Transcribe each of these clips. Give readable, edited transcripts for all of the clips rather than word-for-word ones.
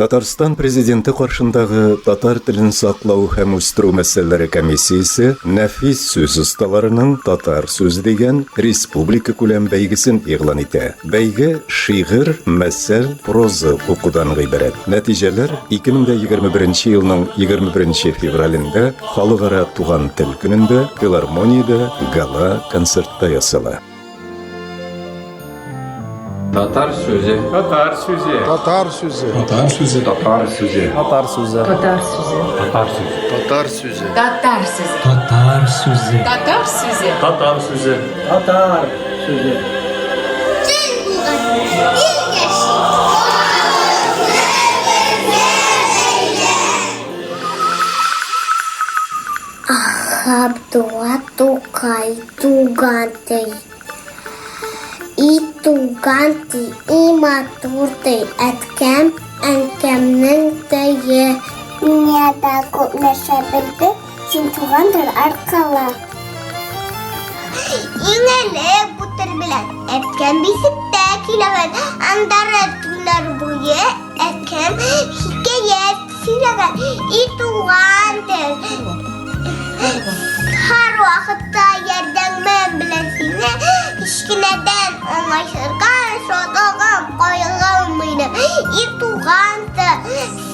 Татарстан президенті қаршындағы татар тілін сақлау һәм үстеру мәсьәләләре комиссиясе нәфис сүз осталарының татар сүзі деген республика күләм бәйгесен игълан итә. Бәйге шигырь, мәсәл, проза укудан гыйбарәт. Нәтиҗәләр 2021 елның 21 февралендә халыкара туган тел көнендә филармониядә гала концертта ясала. Tatar sözü. Tatar sözü. Tatar sözü. Tatar sözü. Tatar sözü. Tatar sözü. Tatar sözü. Tatar sözü. Tatar sözü. Tatar sözü. Tatar sözü. Tatar sözü. Tatar sözü. Tatar sözü. Tukay tugante I tuganti imaturte etkem enkemnin teye dünyada kopleşebildi sin tugandır arkala İngene butur bilen etkem bisikte kilomet andarat günler boyu etkem hikayet silagan I tugandır Her vakitte yerden ben bilesine Hiçkineden anlaşırken Şodağım koyulamayla İtuğantı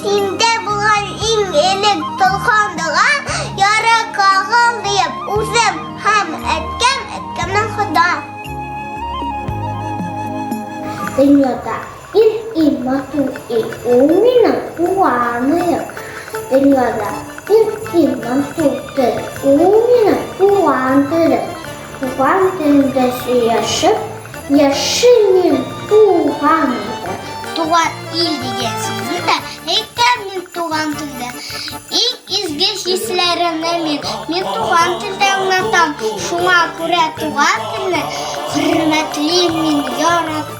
Sinde bulan in elek tılkandığa Yara kağıl deyip uzun Hem etkemden khuda Dünyada ilk imatu umina kuanıyım Dünyada ilk imatu umina kuanıyım Kuanıyım yaşının kuanıyım Tuğan il diye sözünde Hekkemin tuğan tilde İlk izgeç hislerimle min tuğan tilde anlatam Şuna göre tuğan tilde hürmetli min yaratam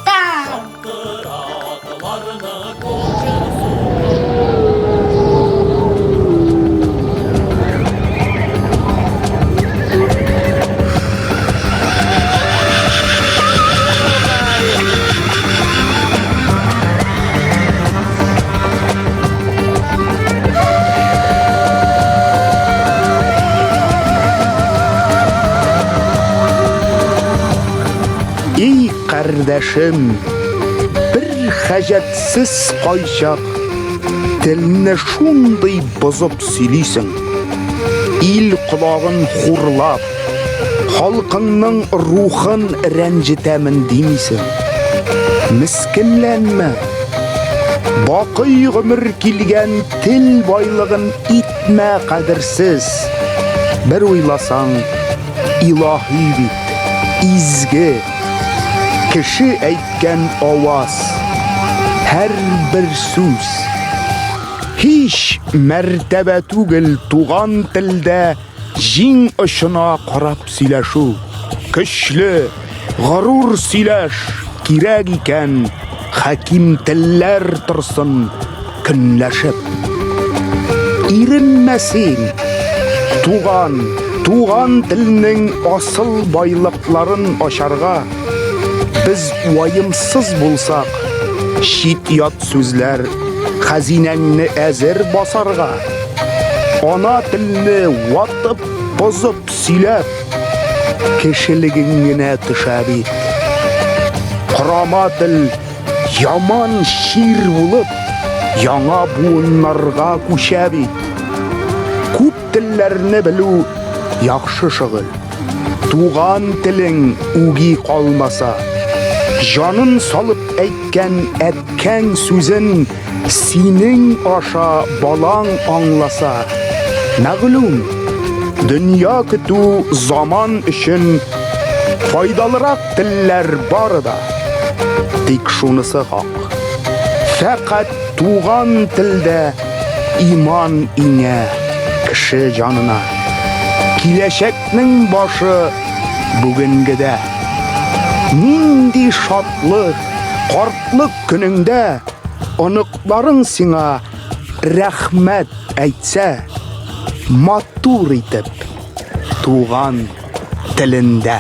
Ey kardeşim, bir hacetsiz kayşak, dilini şunday bozup siliysin. İl kulağın hurlap, halkının ruhun rencitemin demeysin. Miskinlenme, bakı ömür kilgen til baylığın itme kadirsiz. Bir oylasan, ilahi bit, izgi, Kişi eytken avaz, her bir söz Hiç mertebe tugil tuğan tilde Jin ışına qarab sileşu Küşlü, gurur sileş Kirek iken hakim tiller tırsın Künleşip İrinmesin Tuğan tilinin asıl baylıkların aşarga Biz vayımsız bulsak, şiddiyat sözler hazinenni ezer basarga. Ana tilini vatıp, bozup, silep, kişiliğine tüşabit. Kurama til yaman şiir bulup, yana buğunlarga kuşabit. Küp tillerini bilu, yaxşı şığıl. Tuğan tilin ugi kalmasa, Canın salıp etken sözün Sinin aşa balan anlasa Mağlum Dünya kütü zaman için Faydalırak tiller var da Tek şunысы hak Fakat tuğan tilde iman ine Kişi canına Kileşeknin başı bugüngide Nindi şatlık, kartlık gününde Anıkların sina rahmet eytse Matur itip tuğan tilinde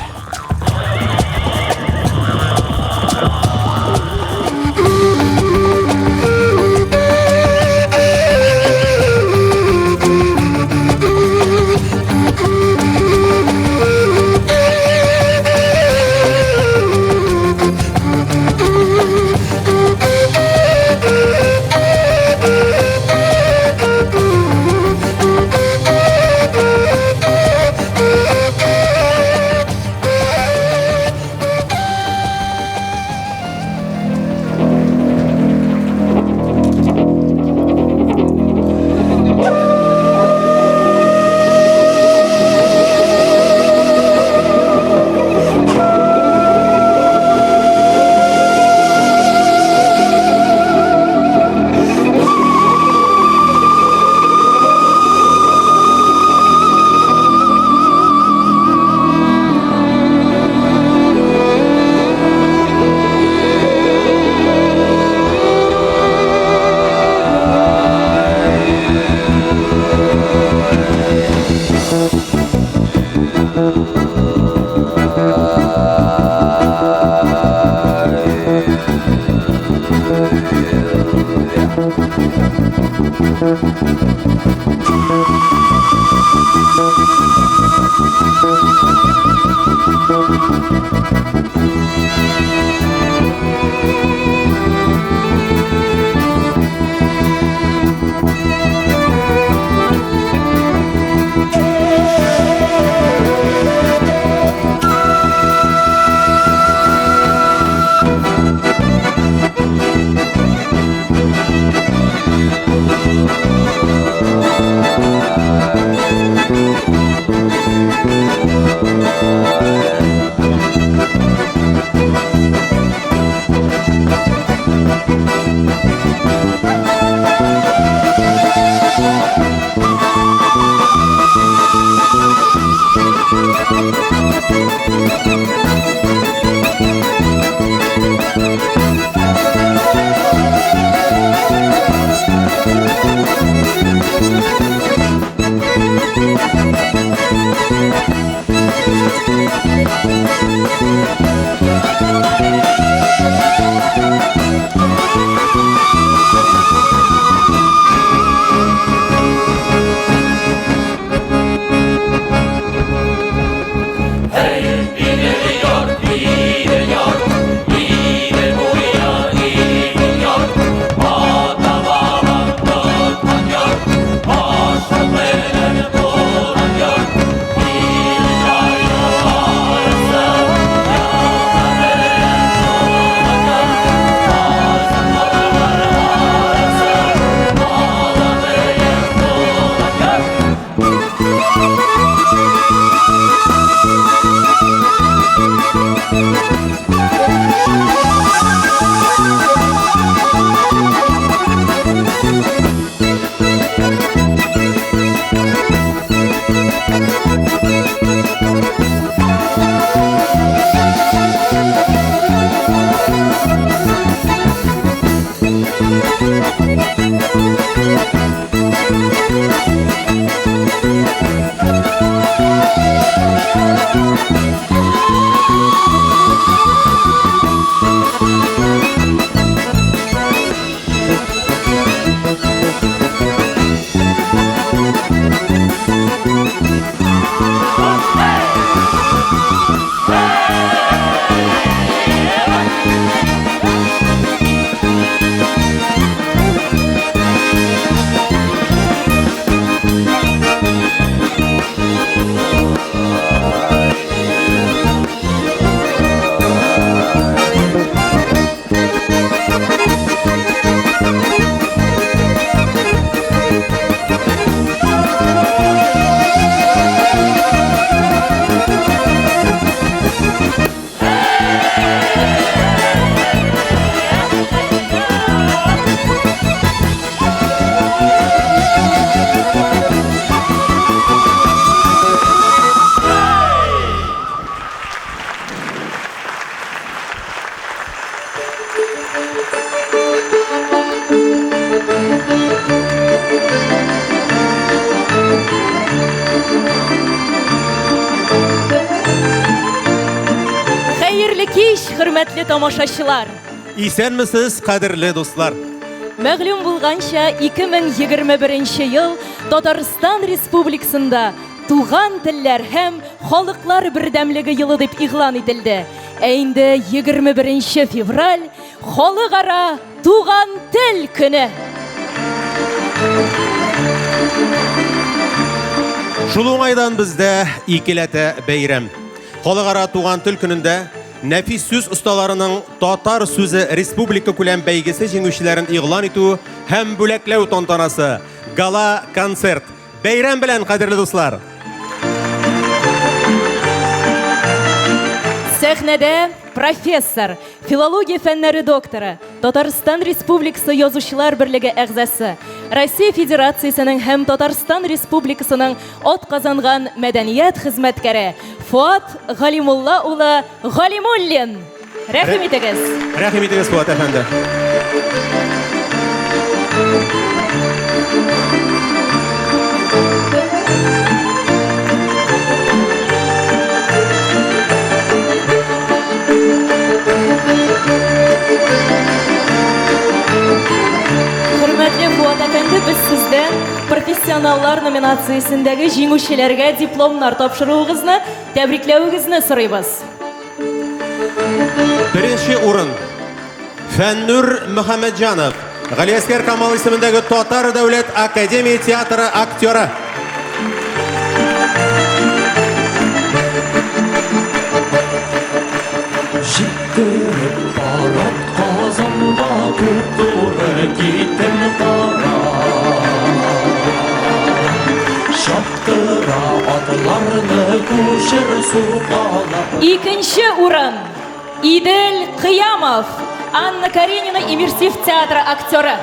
Hürmetli tamaşaçılar. Исәнмесез, кадерле дуслар. Мәгълүм булганча, 2021 ел Татарстан Республикасында Туган телләр һәм халыклар бердәмлеге елы дип игълан ителде. Ә инде 21 февраль Халыкара Туган тел көне. Шул уңайдан бездә икеләтә бәйрәм. Халыкара Туган тел көнендә нәфис сүз осталарының татар сүзе республика күләм бәйгесе җиңүчеләрен игълан итү һәм бүләкләү тантанасы, гала концерт. Бәйрәм белән, кадерле дуслар. Сәхнәдә профессор, филология фәннәре докторы, Татарстан Республикасы Язучылар берлеге әгъзасы, Россия Федерациясының һәм Татарстан Республикасының атказанган мәдәният хезмәткәре Фуат Галимулла улы Галимуллин. Рәхим итегез. Рәхим итегез, Фуат әфәнде. профессионаллар номинациясендәге җиңүчеләргә дипломнар тапшыруыгызны, тәбрикләвегезне сорыйбыз. Birinci урын Фәннур Мөхәммәтҗанов, Галиәскәр Камал исемендәге Татар дәүләт академия театры актеры. Җиттереп барат Казанга туп-туры китем кара. Шаптыра атларны күчер сукала. Икенче урын Идел Кыямов, Анна Каренина иммерсив театры актеры.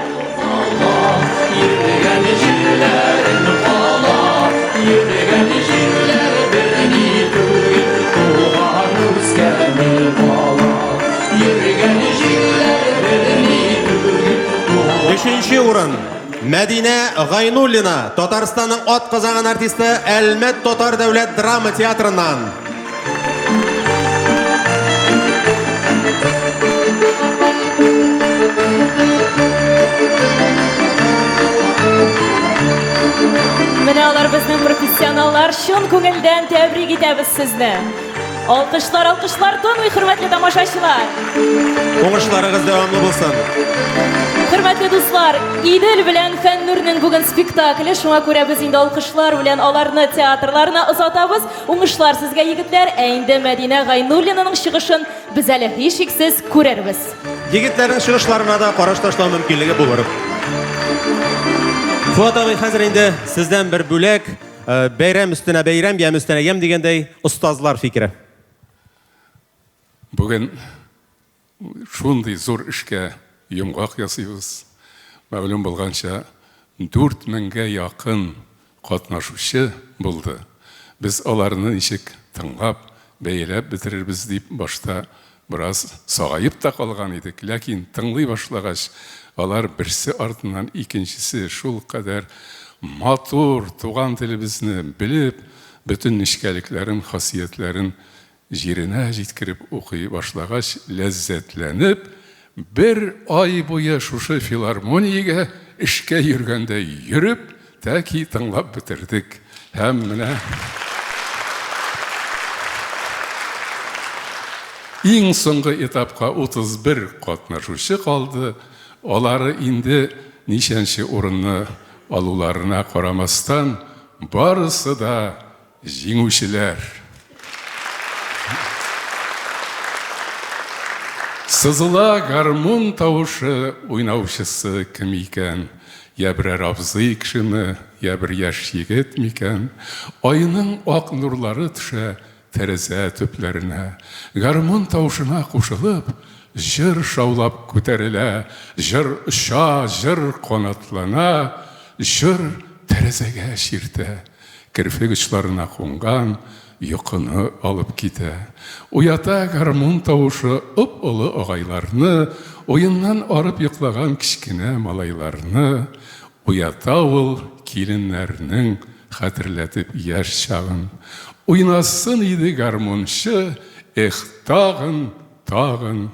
Йөргән җилләрен кала, йөргән җилләр берни түгел, туган үскән бала. Йөргән җилләр берни түгел. Бишенче урын Мәдинә Гайнуллина, Татарстанның атказанган артисты Әлмәт Татар дәүләт драма театрыннан. Менә алар безнең профессионаллар, шун күңелдән тәбрик итәбез сезне. Алкышлар, алкышлар тонмый, хөрмәтле тамашачылар. Уңышларыгыз дәвамлы булсын. Хөрмәтле дуслар, Идел белән Фәннурның бүген спектакле, шуңа күрә без инде алкышлар белән аларны театрларына озатабыз. Уңышлар сезгә, егетләр, ә инде Мәдинә Гайнуллинаның чыгышын без әле һичшиксез күрербез. Егетләрнең чыгышларына да караш ташлау мөмкинлеге булыр. Фуат абый, хәзер инде сездән бер бүләк, бәйрәм өстенә бәйрәм, ям өстенә ям дигәндәй остазлар фикере. Бүген шундый зур эшкә йомгак ясыйбыз. Мәгълүм булганча 4000-гә якын катнашучы булды. Без аларны ничек тыңлап, бәйләп бетерербез дип башта бераз сагаеп та калган идек. Ләкин тыңлый башлагач, алар берсе артыннан икенчесе шул кадәр матур туган телебезне белеп, бөтен нечкәлекләрен, хасиятләрен җиренә җиткереп укый башлагач, ләззәтләнеп, бер ай буе шушы филармониягә эшкә йөргәндә йөреп, тәки тыңлап бетердек. Һәм менә иң соңгы этапка 31 катнашучы калды. Алары инде ничәнче урынны алуларына карамастан, барысы да җиңүчеләр. Сызыла гармун тавышы уйнаучысы кем икән? Я берәр абзый кешеме, я бер яшь егет микән? Айның ак нурлары төшә тәрәзә төпләренә. Гармун тавышына кушылып, җыр шаулап күтәрелә, җыр оша, җыр канатлана, җыр тәрәзәгә чиртә. Керфек очларына кунган йокыны алып китә. Уята гармун тавышы оп-олы агайларны, уеннан арып йоклаган кичкенә малайларны, уята ул киленнәрнең хәтерләтеп яшь чагын. Уйнасын иде гармунчы, тагын, тагын,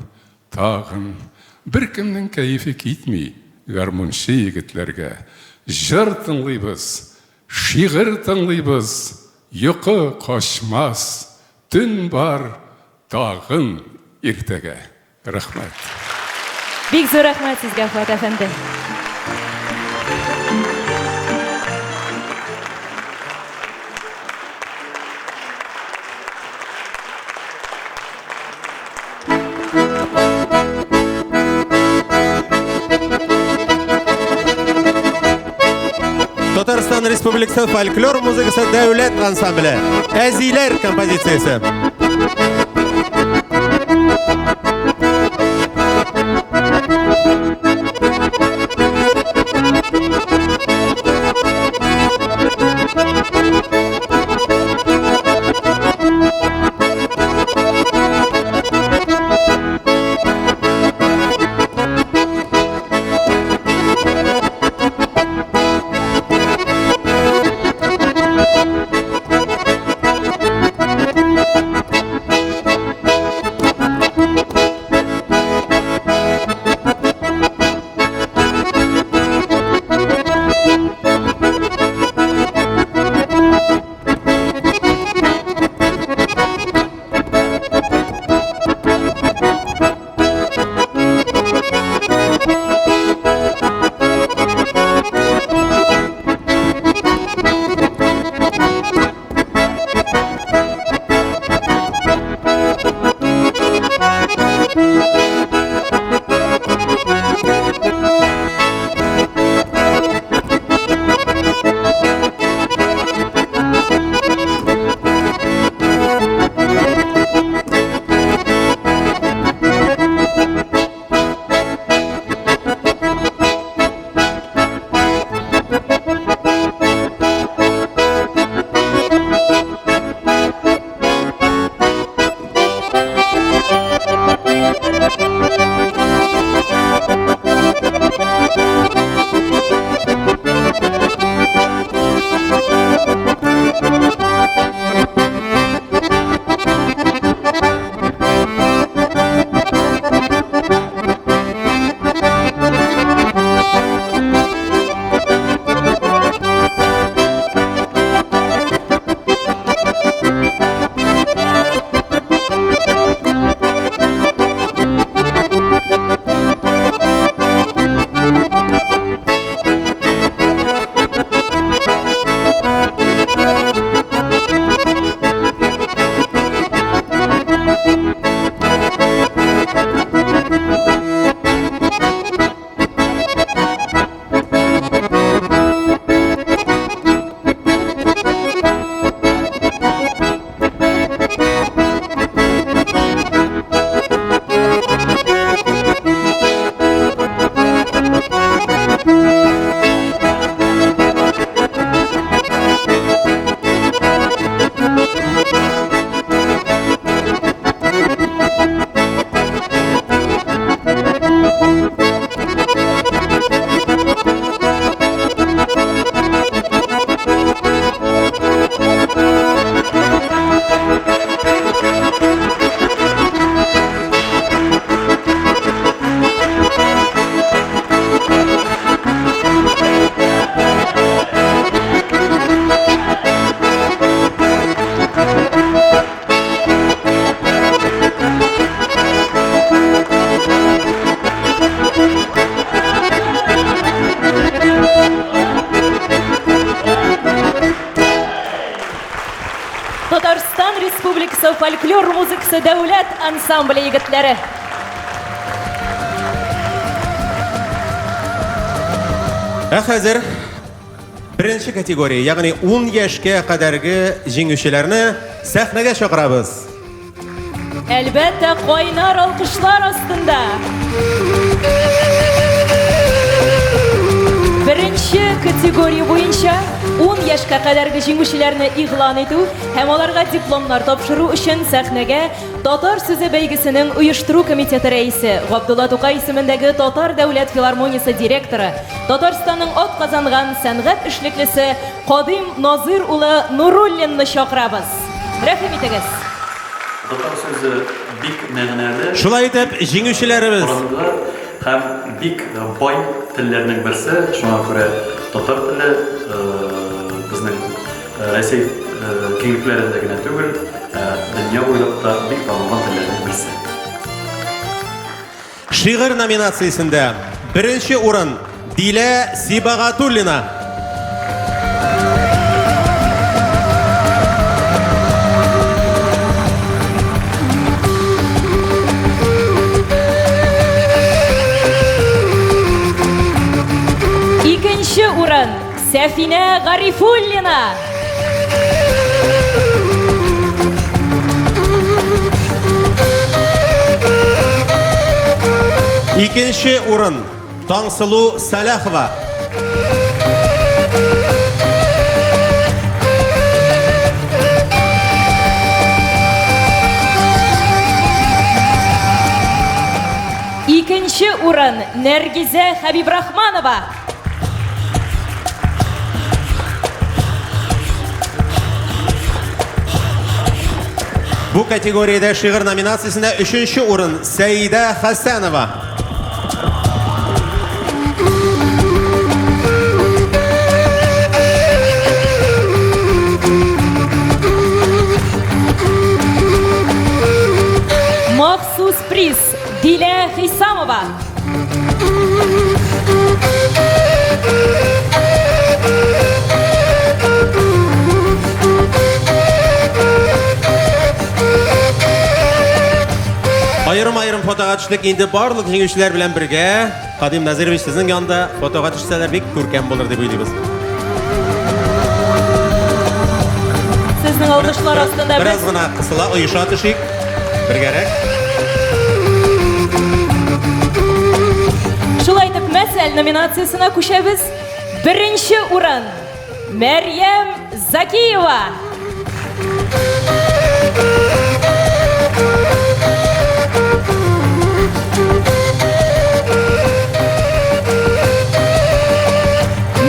тагын. Беркемнең кәефе китми гармунчы егетләргә. Җыр тыңлыйбыз, шигырь тыңлыйбыз, йокы качмас, төн бар, тагын иртәгә. Рәхмәт. Бик зур рәхмәт сезгә, Фуат әфәнде. Татарстан Республикасы фольклор музыкасы дәүләт ансамбле. Әзиләр композициясе. музыкасы, фольклор музыкасы дәүләт ансамбле егетләре. Хәзер birinchi kategoriya, ya'ni 10 yoshga qadargi jingüçilarni sahnaga chaqiramiz. Әлбәттә, кайнар алкышлар астында. Birinchi kategoriya буенча 10 яшькә кадәрге җиңүчеләрне игълан итү һәм аларга дипломнар тапшыру өчен сәхнәгә Татар сүзе бәйгесенең оештыру комитеты рәисе Габдулла Тукай исемендәге Татар дәүләт филармониясе директоры, Татарстанның атказанган сәнгать эшлеклесе Кадим Назир улы Нуруллинны чакырабыз. Рәхим итегез. Татар сүзе бик мәгънәле. Шулай итеп, җиңүчеләребез һәм бик бай телләрнең берсе, шуңа күрә татар теле безнең Россия киңлекләрендә генә түгел, дөнья буйлап та бик танылган телләрнең берсе. Шигырь номинациясендә беренче урын Дилә Сибагатуллина. Икенче урын Сәфинә Гарифуллина. Икенче урын Таңсылу Салахова. Икенче урын Нәргизә Хәбибрахманова. Бу категорияда шигырь номинациясендә 3нче урын Сәйдә Хәсәнова. Махсус приз Дилә Хисамова. Айрым-айрым фотога төштек. Инде барлык җиңүчеләр белән бергә Кадим Назирович сезнең янда фотога төшсәләр бик күркәм булыр дип уйлыйбыз. Сезнең алкышлар астында Бераз гына кысыла, оеша төшик. Бергәрәк. Шулай итеп, мәсәл номинациясына күчәбез. Беренче урын Мәрьям Закиева.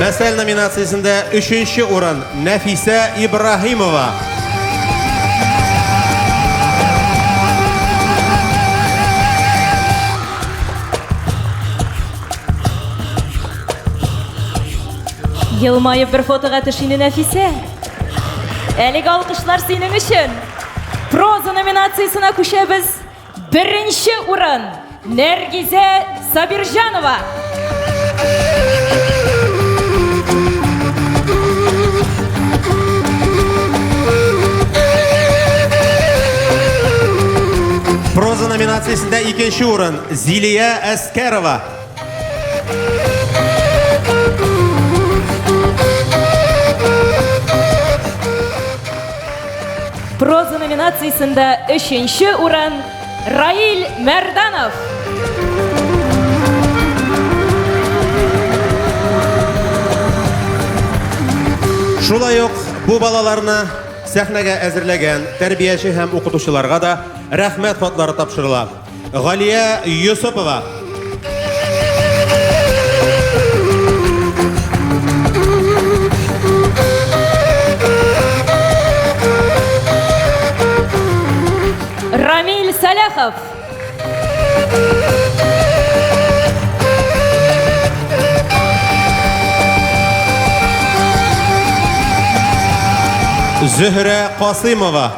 Мәсәл номинациясендә 3нче урын Нәфисә Ибраһимова. Елмайып бер фотога төш инде Нәфисә. Әлеге алкышлар синең өчен. Проза номинациясына күчәбез. Беренче урын Нәргизә Сабирҗанова. Проза номинациясендә 2нче урын Зилия Әскәрова. Проза номинациясында 3нче урын Раил Мәрданов. Шулай ук бу балаларны сәхнәгә әзерләгән тәрбияче һәм укытучыларга да рәхмәт хатлары тапшырыла. Галия Юсупова. Рамиль Саляхов. Зөһрә Касымова.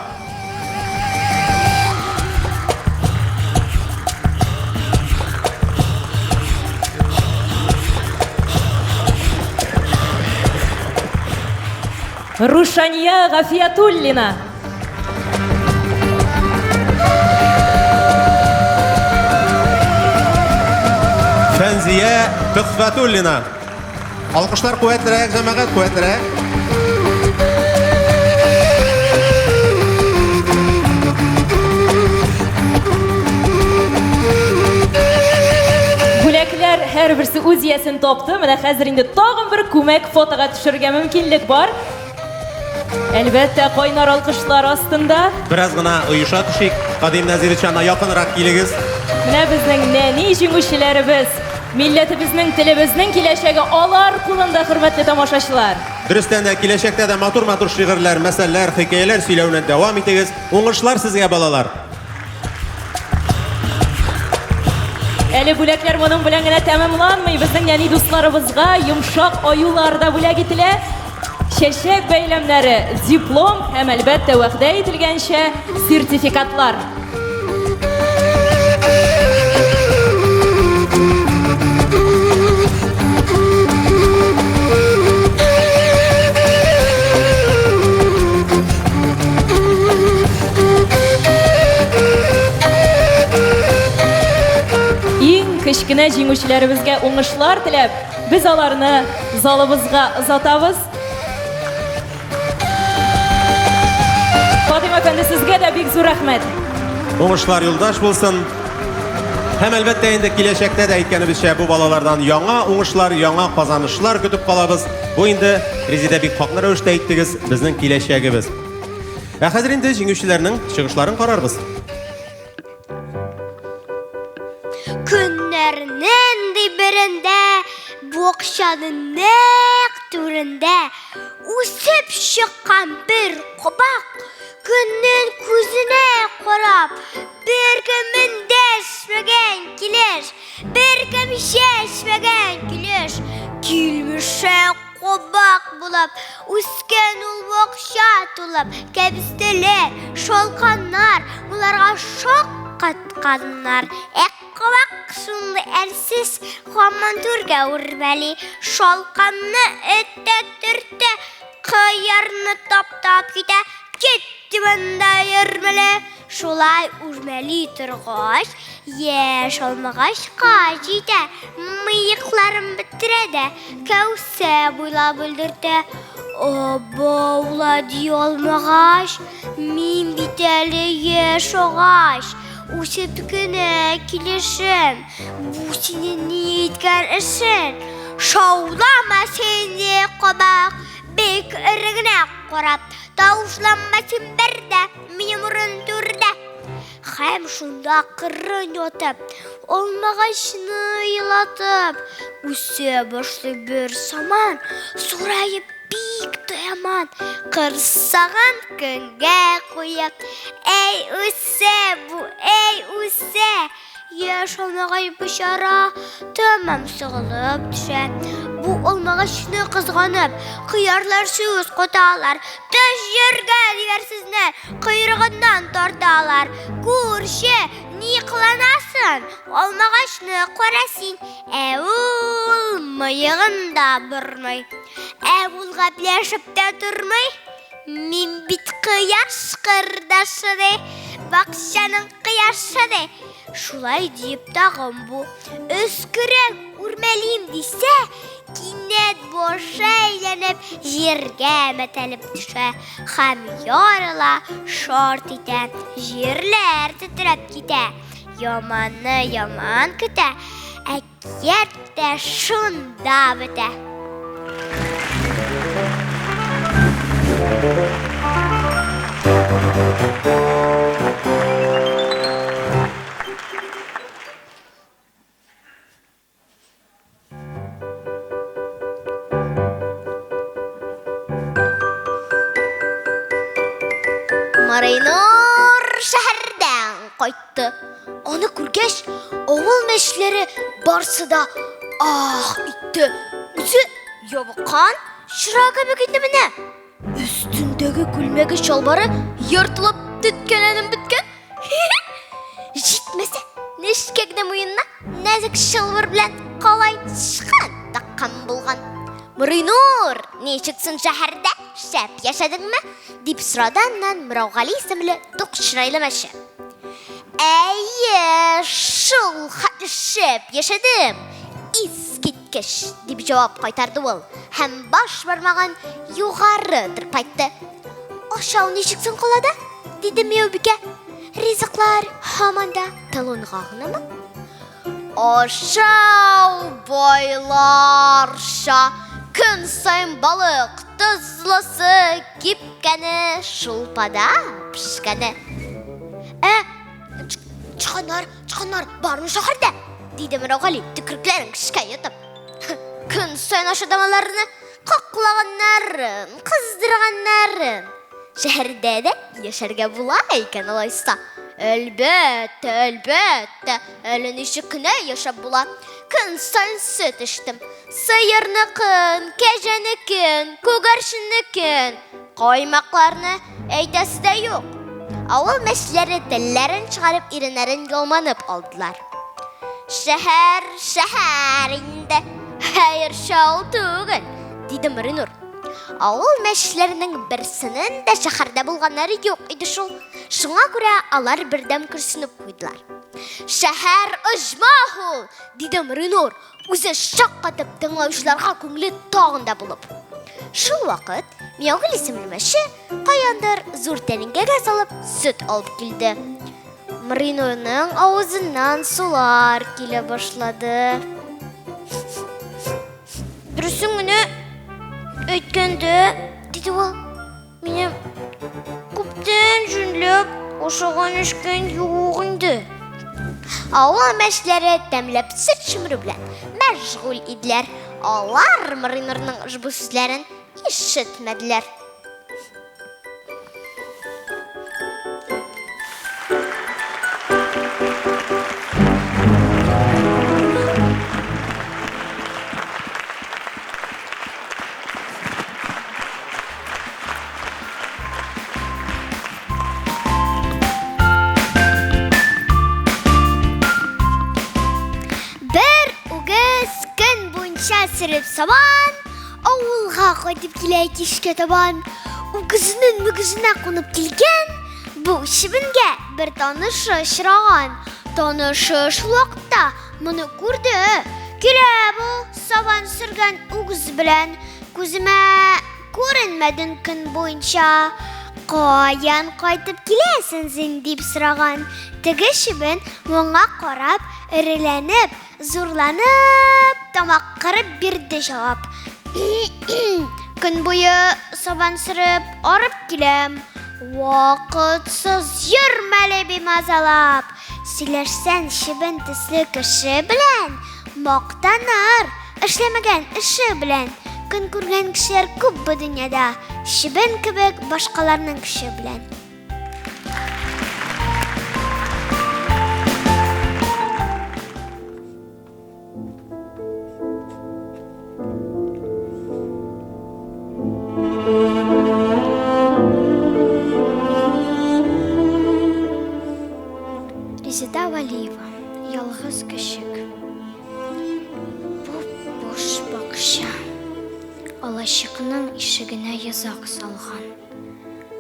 Рушания Гафиятуллина. Рәмзия Төхфәтуллина. Алкышлар куәтлерәк, җәмәгать куәтлерәк. Бүләкләр һәр берсе үз ясен тапты. Менә хәзер инде тагын бер күмәк фотога төшергә мөмкинлек бар. Әлбәттә, кайнар алкышлар астында. Biraz гына оеша төшик. Кадим Назировична якынрак килегез. Менә безнең нәни җиңүчеләребез. Милләтебезнең, телебезнең киләчәге алар кулында, хөрмәтле тамашачылар. Дөрестән дә киләчәктә дә матур-матур шигырьләр, мәсәлләр, хикәяләр сөйләүне дәвам итегез. Уңышлар сезгә, балалар. Әле бүләкләр моның белән генә тәмамланмый. Безнең нәни дусларыбызга йомшак аюларда бүләк ителә. Чәчәк бәйләмнәре, диплом һәм әлбәттә вәгъдә ителгәнчә сертификатлар. Иң кечкенә җиңүчеләребезгә уңышлар теләп, без аларны залыбызга озатабыз. Фатыйма әфәнде, сезгә дә бик зур рәхмәт. Уңышлар юлдаш булсын. Һәм әлбәттә инде киләчәктә дә әйткәнебезчә бу балалардан яңа уңышлар, яңа казанышлар көтеп калабыз. Бу инде Резидә бик хаклы рәвештә әйттегез, безнең киләчәгебез. Ә хәзер инде җиңүчеләрнең чыгышларын карарбыз. Günlerinin dibirinde, bokşanın nek türünde, usip çıkan bir kubak, günün kuzine korap, bir kimin deşmegen kilir, bir kim şeşmegen kilir, kilmişe kubak bulup, usken ul bokşa tulup, kebisteler, şolkanlar, bunlarga şok katkanlar, Kovak sundu elsiz Huaman Turga urmeli Şolkanını ötte türte Kıyarını tap gide Gitti bunda yürmeli Şolay urmeli turgaş Yeş olmagaş kajide Mıyıklarım bitirede Kevse buyla bildirde Oba ula diye olmagaş Min biteli yeş oğaş Usip güne kilişim, bu senin niyetken işin. Şovlama seni kobak, bek ırgına korap. Tavuşlanmasın berde, memurun türde. Hem şunda kırın yotup, olmağaşını yılatıp. Usse başlı bir saman, sorayıp bik dayaman. Kırsağın kınga koyup, ey usse bu, ey usse. Yaş olmağay bışara, tamam sığılıp düşe. Bu olmağaşını kızganıp, kıyarlar söz kotalar. Taş yerge diversizler, kıyrığından tortalar. Kurşe, ni kılanasın, olmağaşını korasin. Evul mıyığında bırmay. Evulga bileşip de durmay. Min bit kıyaş kırdaşı de, bakşanın kıyaşı de. Şulay deyip dağım bu, öskürek urmeliyim dese, kinet boşa eğlenip, jirge metelip düşe. Hem yarıla şort iten, jirler titrep gide. Yamanı yaman küte, ekiyet de şunda bite. Marinur şehirden kayıttı. Onu kurgeç, oğul meşleri barsıda ah itti. Üzü yabakan şırağa bekindi mine. Üstündeki gülmegi şalvarı yırtılıp tütkenenin bitken. Jitmese neşkekde muyunna nazik şalvar bilen kalay çıkan takkan bulgan. Marinur, ne çıksın şehirde? Şep yaşadın mı? Dip sıradandan Mıravgali isimli dokşıraylı meşe. Şul şep yaşadım. Икеш, дип җавап кайтарды ул. Һәм баш бармагын югары тырпайтты. Ашау ничек соң калада? Диде Мияубикә. Ризыклар һаман да талонга гынамы? Ашау байларша, көн сайын балык тозлысы кипкәне, шулпада пешкәне. Чыканнар, бармы шәһәрдә? Диде Мирагали, төкеркләрен кешкә йотып. Көн сайын ашадамаларны каклаганнар, кыздырганнар. Шәһәрдә дә яшәргә була икән алайса. Әлбәттә, әле ничек кенә яшәп була. Көн сайын сөт эчтем. Сыерныкын, кәҗәнекен, күгәрченекен, каймакларны әйтәсе дә юк. Авыл мәчләре телләрен чыгарып иреннәрен ялманып алдылар. Шәһәр инде, хәер шау түгел, диде Миринур. Авыл мәчләренең берсенең дә шәһәрдә булганнары юк иде шул. Шуңа күрә алар бердәм күрсенеп куйдылар. Шәһәр оҗмаху, диде Миринур, үзе шаккатып тыңлаучыларга күңеле тагын да булып. Шул вакыт Мияугли исемле мәче каяндыр зур тәлинкәгә салып сөт алып килде. Миринурның авызыннан сулар килә башлады. Дөресен генә әйткәндә, диде ул, минем күптән җүнләп ашаган эшкән юк инде. Авыл мәчләре тәмләп сөт чумыру белән мәшгуль иделәр. Алар Миринурның бу сүзләрен ишетмәделәр. Сырып сабан, авылга кайтып килә кичкә табан. Үгезнең мөгезенә кунып килгән, бу чибенгә бер танышы очраган. Танышы шул вакытта моны күрде. Килә бу сабан сөргән үгез белән, күземә күренмәдең көн буенча. Каян кайтып киләсең син дип сораган. Теге чибен моңа карап, эреләнеп, зурланып, тамак кырып бирде җавап. Көн буе сабан сырып арып киләм. Вакытсыз йөрмәле бимазалап. Сөйләшсәң чибен төсле кеше белән, мактаныр эшләмәгән эше белән. Көн күргән кешеләр күп бу дөньяда, чибен кебек башкаларның кеше белән. Резеда Валиева, ялгыз кешек. Буш бакча. Алачыкның ишегенә язак салган.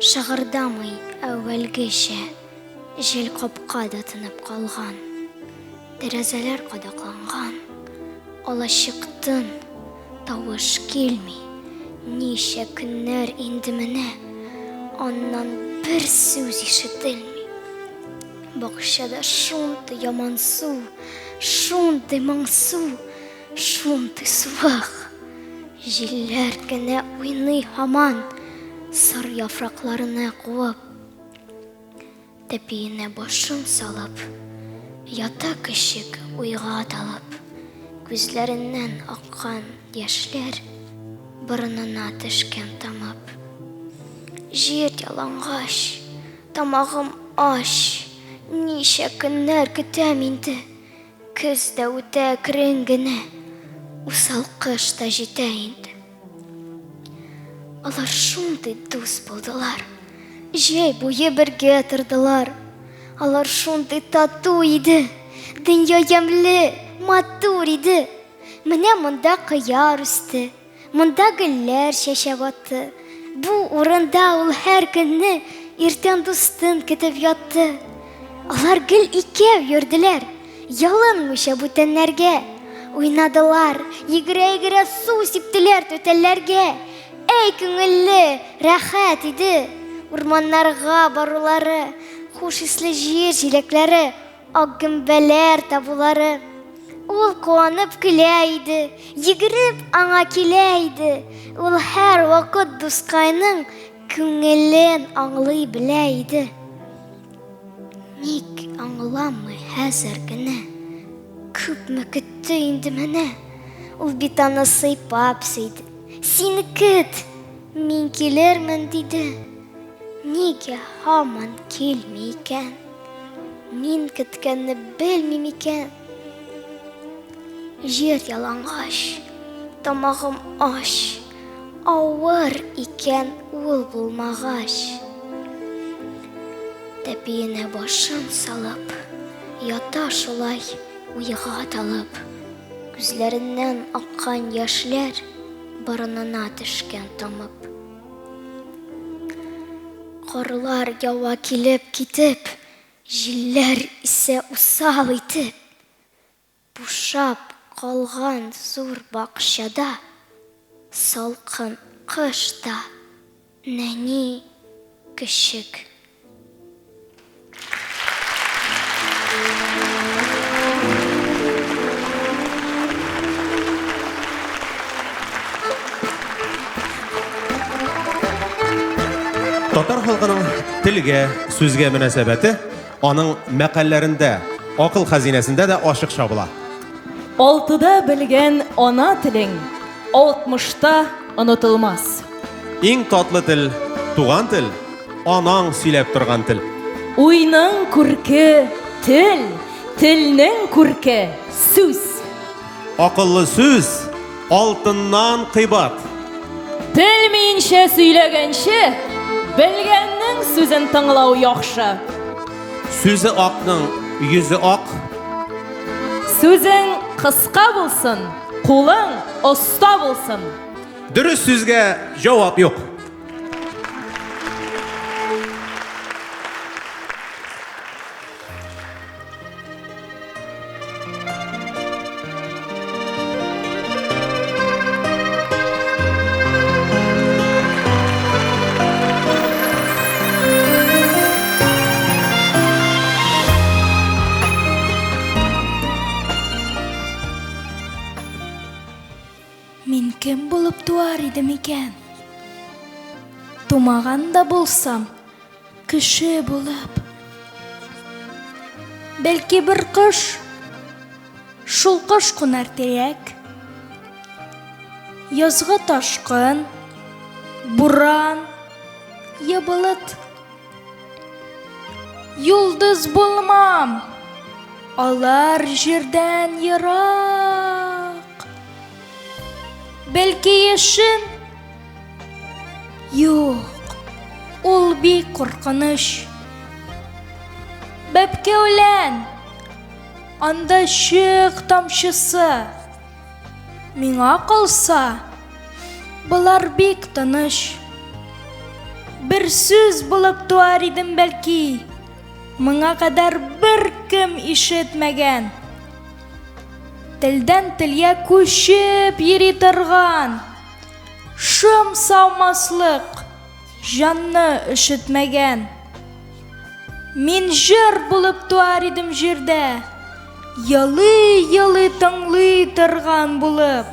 Шыгырдамый әүвәлгечә, җил капкада тынып калган. Тәрәзәләр кадакланган. Алачыктан тавыш килми. Ничә көннәр инде менә, аннан бер сүз ишетелми. Бакчада шунты яман су, шунты моңсу, шунты суык. Җилләр генә уйный һаман, сар яфракларына куып. Тәпиенә башын салып, ята кешек уйга талып. Күзләреннән аккан яшьләр борынына төшкән тамып. Җир ялангач, тамагым аш, ничә көннәр көтәм инде. Көз дә үтә кирең генә, усал кыш та җитә инде. Алар шундай дус булдылар, җәй буе бергә тордылар. Алар шундай тату иде, дөнья ямьле, матур иде. Менә монда кыяр үсте, монда гөлләр чәчәк атты. Бу урында ул һәр көнне иртән дустын көтеп ятты. Алар гел икәү йөрделәр, ялынмыйча бүтәннәргә. уйнадылар, егере-егере су сиптеләр төтәлләргә. Әй күңелле, рәхәт иде. Урманнарга барулары, хуш исле җир җиләкләре, ак гөмбәләр табулары. Ул куанып көлә иде, йөгереп аңа килә иде. Ул һәр вакыт дускайның күңелен аңлый белә иде. Ник аңламый хәзер генә? Күпме көтте инде менә. Ул бит аны сыйпап сөйде. Син көт, мин килермен диде. Нигә һаман килми икән? Мин көткәнне белмим икән. Җир ялангач, тамагым аш, авыр икән ул булмагач. Тәпиенә башын салып, ята шулай уйга талып. Күзләреннән аккан яшьләр борынына төшкән тамып. Карлар ява килеп китеп, җилләр исә усал итеп. Бушап калган зур бакчада, салкын кышта нәни кешек. Татар халкының телгә, сүзгә мөнәсәбәте аның мәкалләрендә, акыл хәзинәсендә дә ачык чабыла. 6-да белгән ана телең, 60-та онытылмас. Иң татлы тел, туган тел, анаң сөйләп торган тел. Уйның күрке тел, телнең күрке сүз. Акыллы сүз алтыннан кыйбат. Телмейінше сөйләгәнче, белгәннең сүзен тыңлау яхшы. Сүзе акның йөзе ак. Сүзең кыска булсын, кулың оста булсын. Дөрес сүзгә җавап юк. Мин кем булып туар идем икән? Тумаган да булсам, кеше булып. Бәлки бер кош, шул кош кунар тирәк. Язгы ташкын, буран, я болыт. Йолдыз булмам, алар җирдән ерак. Бәлки яшен? Юк, ул бик куркыныч. Бәпкәүлән, анда чык тамчысы. Миңа калса, булар бик тыныч. Бер сүз булып туар идем бәлки, моңа кадәр бер кем ишетмәгән. Телдән телгә күчеп йөри торган, шым саумаслык, җанны ишетмәгән. Мин җыр булып туар идем җирдә, ялый-ялый тыңлый торган булып,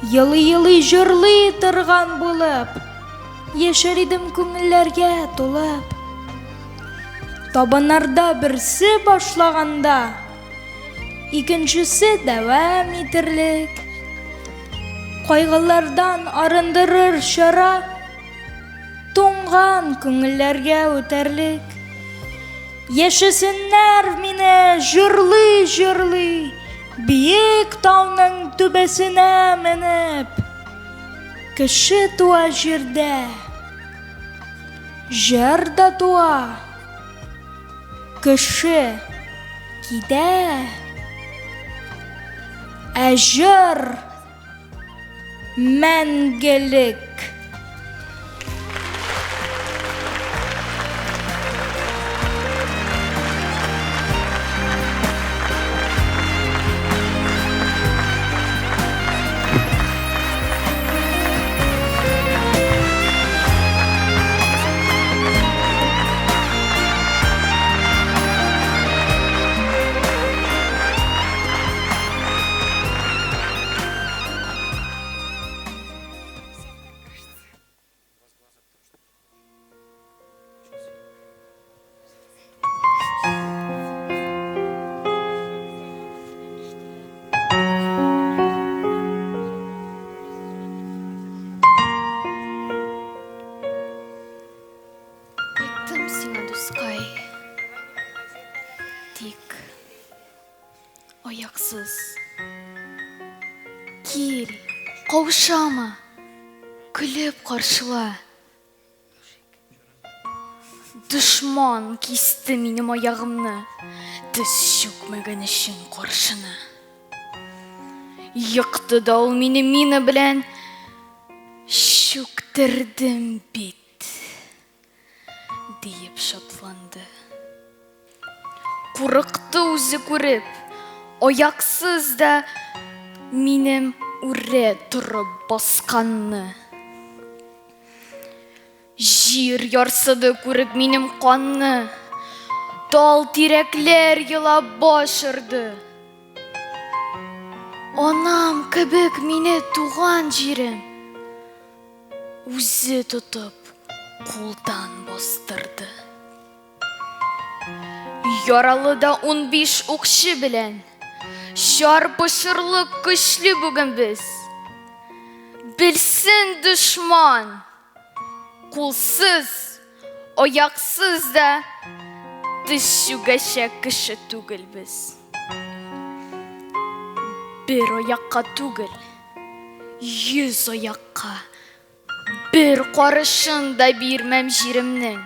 ялый-ялый җырлый торган булып, яшәр идем күңелләргә тулып. Табаннарда берсе башлаганда, икенчесе дәвам итерлек. Кайгылардан арындырыр чара, туңган күңелләргә үтәрлек. Яшәсеннәр мине җырлый-җырлый, биек тауның түбәсенә менеп. Кеше туа җирдә, җыр да туа. Кеше китә, ә җыр мәңгелек. ояксыз. Кел, қаушама, күліп қаршыла. Дұшман кесті менің аяғымны, тіс шөкмеген үшін қоршыны. Йықты да ол мені білән, шөктірдім бет, дейіп шатланды. Қурықты өзі көріп, ояксыз да менің үре тұрып басқанны. Жир ярсыды көріп менің қанны, тал тирәкләр елап башырды. Анам кебек мені туған жерім, өзі тұтып қолдан бастырды. Яралы да 15 оқшы білән, шарпышырлық күшлі бүгін біз. Білсін дұшман, қолсыз, аяқсыз да тіс шүгәшә кіші түгіл біз. Bir аяққа түгіл, 100 аяққа, bir қарышын да бермәм жерімнің.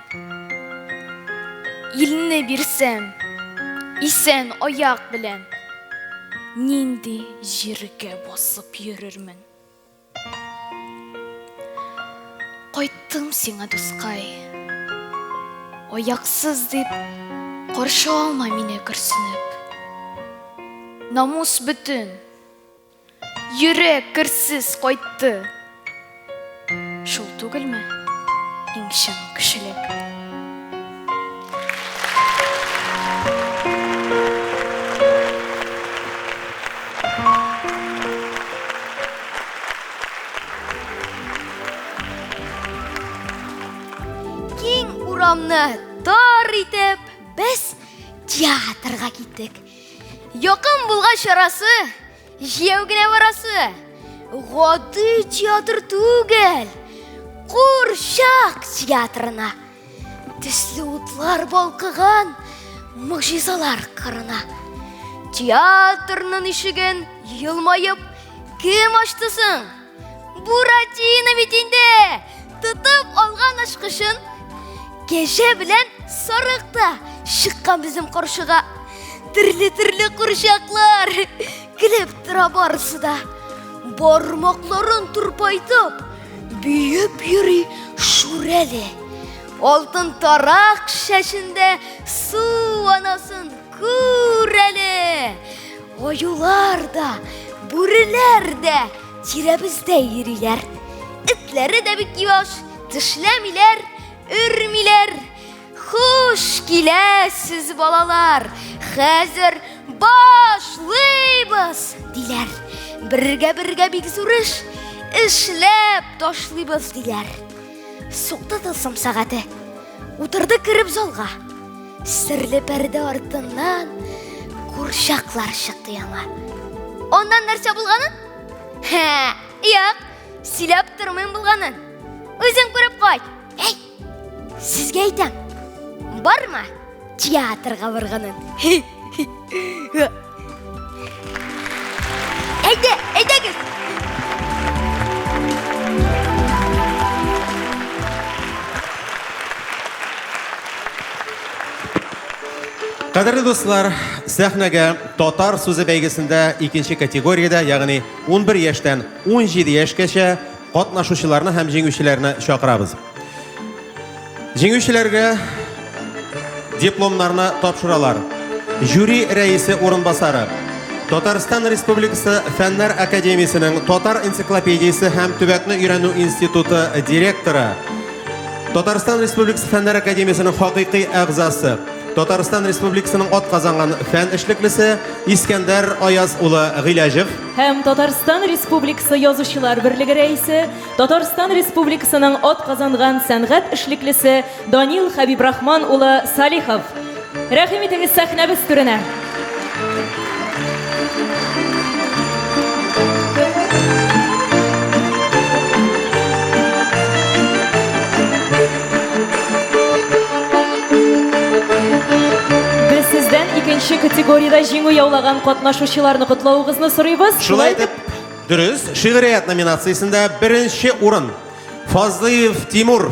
Иліне берсем, исән аяқ білән, ненде жерге басып йөрермін. Қайттым сеңа дұсқай, аяқсыз деп, қаршы алма мені күрсініп. Намус бүтін, йөрәк кірсіз қайтты. Шул түгел ме, иңшін кішілік? Кең урамны тар итеп, біз театрға кеттік. Якын булған шарасы, жеу генә барасы. Гади театр түгел, Курчак театрына. Төсле утлар балкыган, мөгҗизалар кырына. Театрның ишеген йылмайып, кем ачтысың? Буратино бит инде. Тотып алган ашкышын, кәҗә белән сарыкта чыккан безнең каршыга. Төрле курчаклар килеп тора барысы да. Бармакларын турпайтып, бүйеп йөри шүрәле. Алтын тарак шәшендә су анасын күрәле. Аюлар да, бүреләр дә тирәбездә йөриләр. Этләре дә бик яш, тешләмиләр, өрмиләр. Хуш киләсез балалар, хәзер башлыйбыз диләр. Бергә бик зур эш эшләп ташлыйбыз диләр. Сукты тылсым сәгате, утырды кереп залга. Серле пәрдә артыннан курчаклар чыкты яңа. Ондан нәрсә булганын? Юк, сөйләп тормыйм булганын. Үзең күреп кайт. Сезгә әйтәм. Барма театрга барганын. Әйдәгез. Кадерле дуслар, сәхнәгә татар сүзе бәйгесендә икенче категориядә, ягъни 11 яшьтән 17 яшькәчә катнашучыларны һәм җиңүчеләрне чакырабыз. Җиңүчеләргә дипломнарны тапшыралар. Жюри рәисе урынбасары, Татарстан Республикасы Фәннәр академиясенең Татар энциклопедиясе һәм Төбәкне өйрәнү институты директоры, Татарстан Республикасы Фәннәр академиясенең хакыйкый әгъзасы, Татарстан Республикасының атказанган фән эшлеклесе Искәндәр Аяз улы Гыйләҗев һәм Татарстан Республикасы Язучылар берлеге рәисе, Татарстан Республикасының атказанган сәнгать эшлеклесе Данил Хәбибрахман улы Салихов. Рәхим итегез сәхнәбез түренә. Икенче категорияда җиңү яулаган катнашучыларны котлауыгызны сорыйбыз. Шулай итеп, дөрес, шигърият номинациясендә беренче урын Фазлыев Тимур.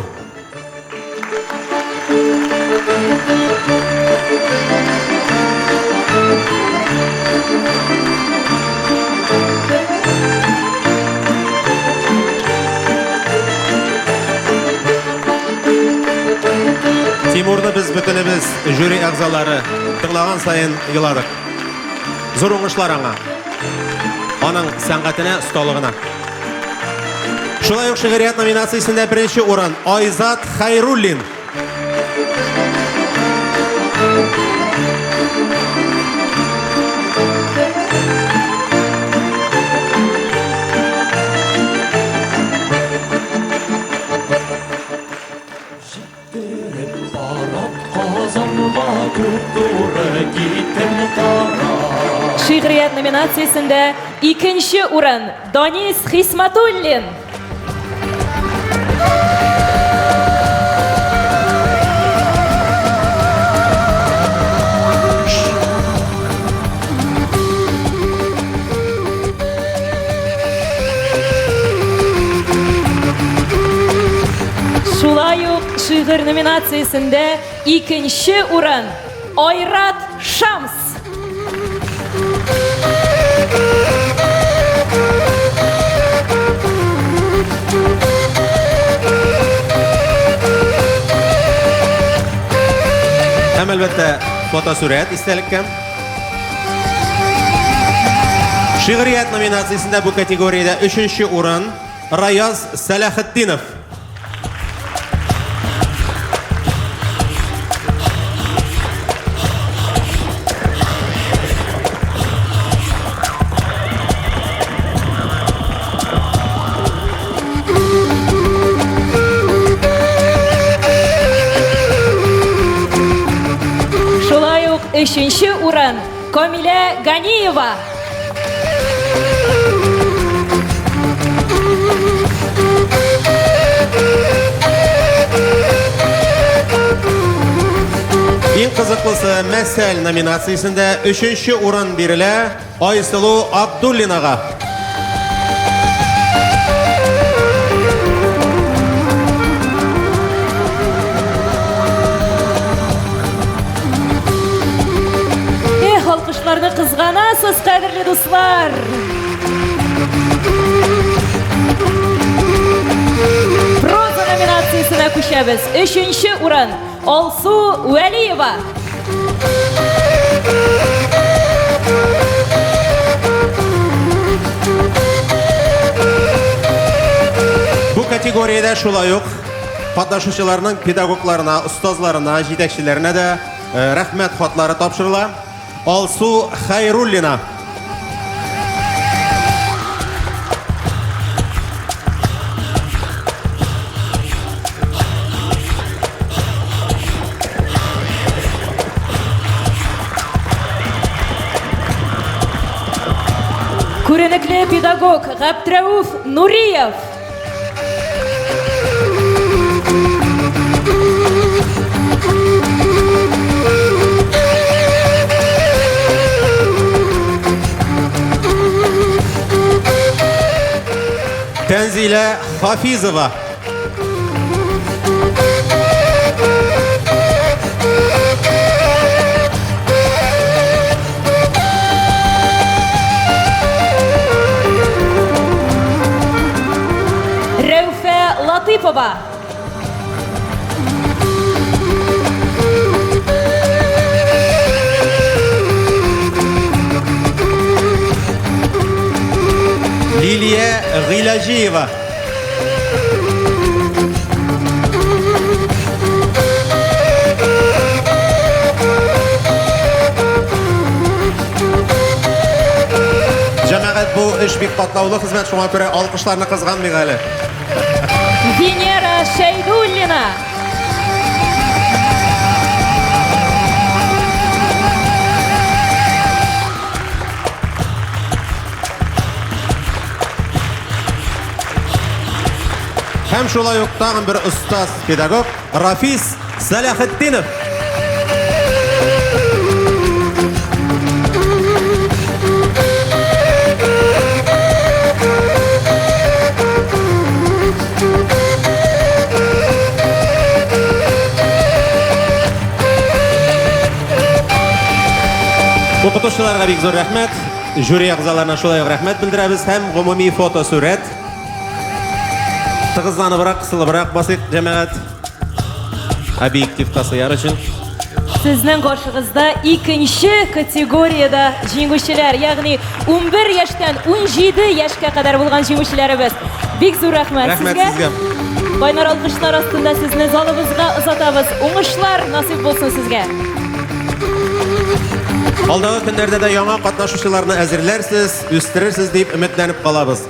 Тимурны без бөтенебез жюри әгъзалары тыңлаган сайын йыладык. Зур уңышлар аңа. Аның сәнгатенә, осталыгына. Шулай ук шигърият номинациясендә беренче урын Айзат Хайруллин. Шигърият номинациясендә икенче урын Данис Хисматуллин. Шулай ук шигырь номинациясендә икенче урын Айрат Шамс. Һәм әлбәттә фотосурәт истәлеккә. Шигърият номинациясендә бу категориядә 3-нче урын Раяз Салахетдинов. Шулай ук 3-нче урын Камилә Ганиева. Иң кызыклысы мәсәл номинациясендә 3-нче урын бирелә Айсылу Абдуллинага. Алкышларны кызганасыз, кадерле дуслар. Проза номинациясына күчәбез. 3-нче урын Алсу Вәлиева. Бу категориядә шулай ук катнашучыларның педагогларына, устазларына, җитәкчеләренә дә рәхмәт хатлары тапшырыла. Алсу Хайруллина. Күренекле педагог Габдрәүф Нуриев. Тәнзилә Хафизова. Рәүфә Латыпова. Лилия Гыйлажиева. Җәмәгать бу эш бик катлаулы хезмәт, шуңа күрә алкышларны кызганмыйк әле. Венера Шәйдуллина. Һәм шулай ук тагын бер остаз педагог Рафис Салахетдинов. Укытучыларга бик зур рәхмәт. Жюри әгъзаларына шулай ук рәхмәт белдерәбез һәм гомуми фотосурәт. Тыгызланыбрак, кысылыбрак басыйк җәмәгать. Объектив тасыяр өчен. Сезнең каршыгызда икенче категорияда җиңүчеләр, ягъни 11 яшьтән 17 яшькә кадәр булган җиңүчеләребез. Бик зур рәхмәт сезгә. Кайнар алкышлар астында сезне залыбызга озатабыз. Уңышлар насыйп булсын сезгә. Алдагы көннәрдә дә яңа катнашучыларны әзерләрсез, үстерерсез дип өметләнеп калабыз.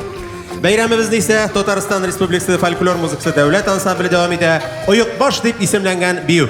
Бәйрәмебезне исә Татарстан Республикасы фольклор музыкасы дәүләт ансамбле дәвам итә. Оек баш дип исемләнгән бию.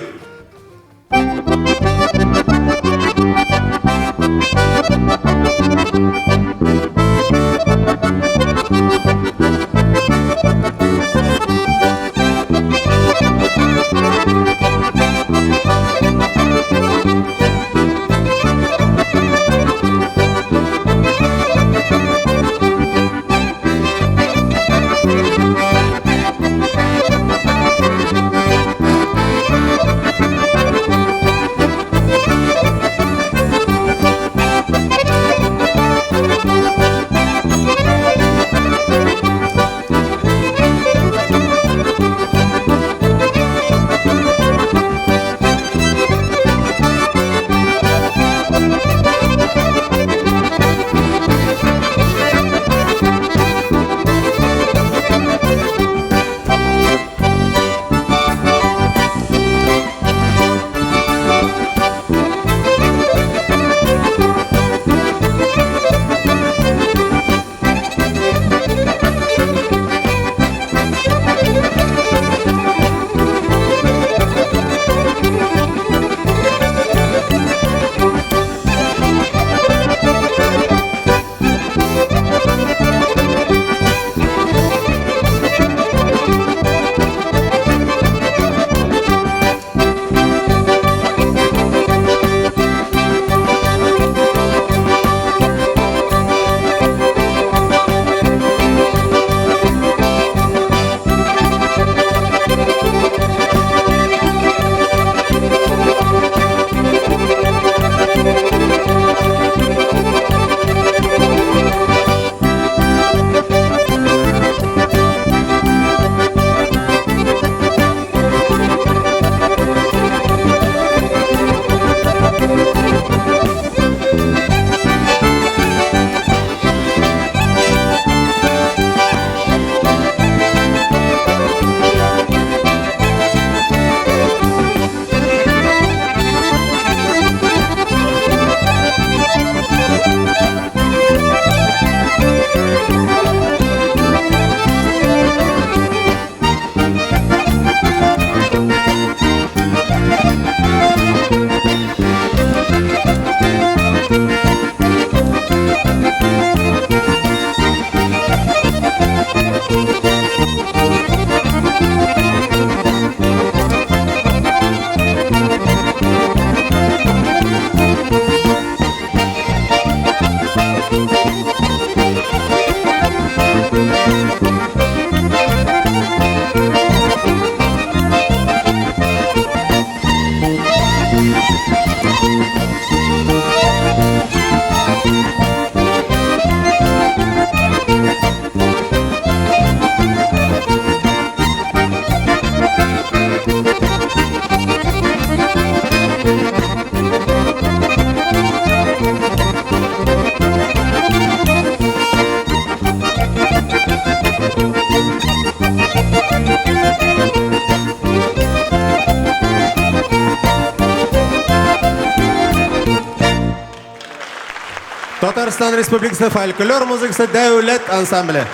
Татарстан Республикасы фольклор музыкасы дәүләт ансамбле.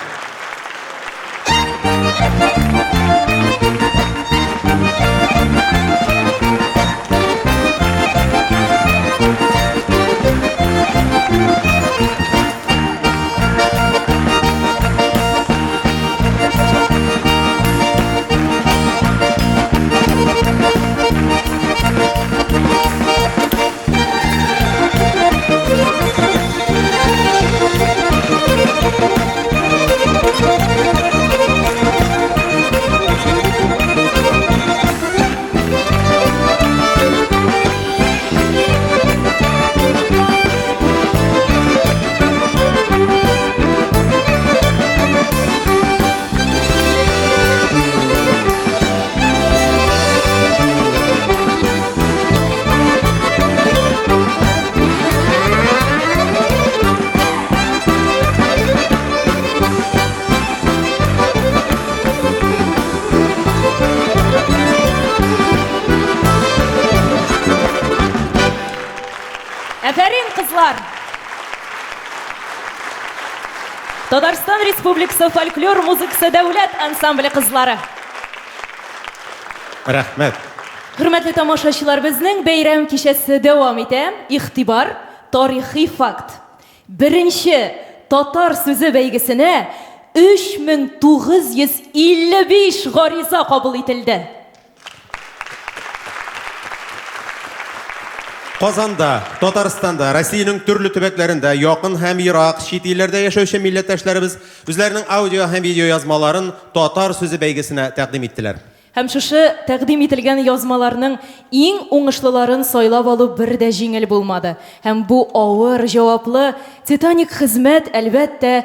Татарстан Республикасы фольклор музыкасы дәүләт ансамбле кызлары. Рәхмәт. Хөрмәтле тамашачылар, безнең бәйрәм кичәсе дәвам итә. Игътибар, тарихи факт. Беренче татар сүзе бәйгесенә 3955 гариза кабул ителде. Казанда, Татарстанда, Россиянең төрле төбәкләрендә, якын һәм ерак чит илләрдә яшәүче милләттәшләребез үзләренең аудио һәм видео язмаларын татар сүзе бәйгесенә тәкъдим иттеләр. Һәм шушы тәкъдим ителгән язмаларның иң уңышлыларын сайлап алу бер дә җиңел булмады. Һәм бу авыр, җаваплы, титаник хезмәт әлбәттә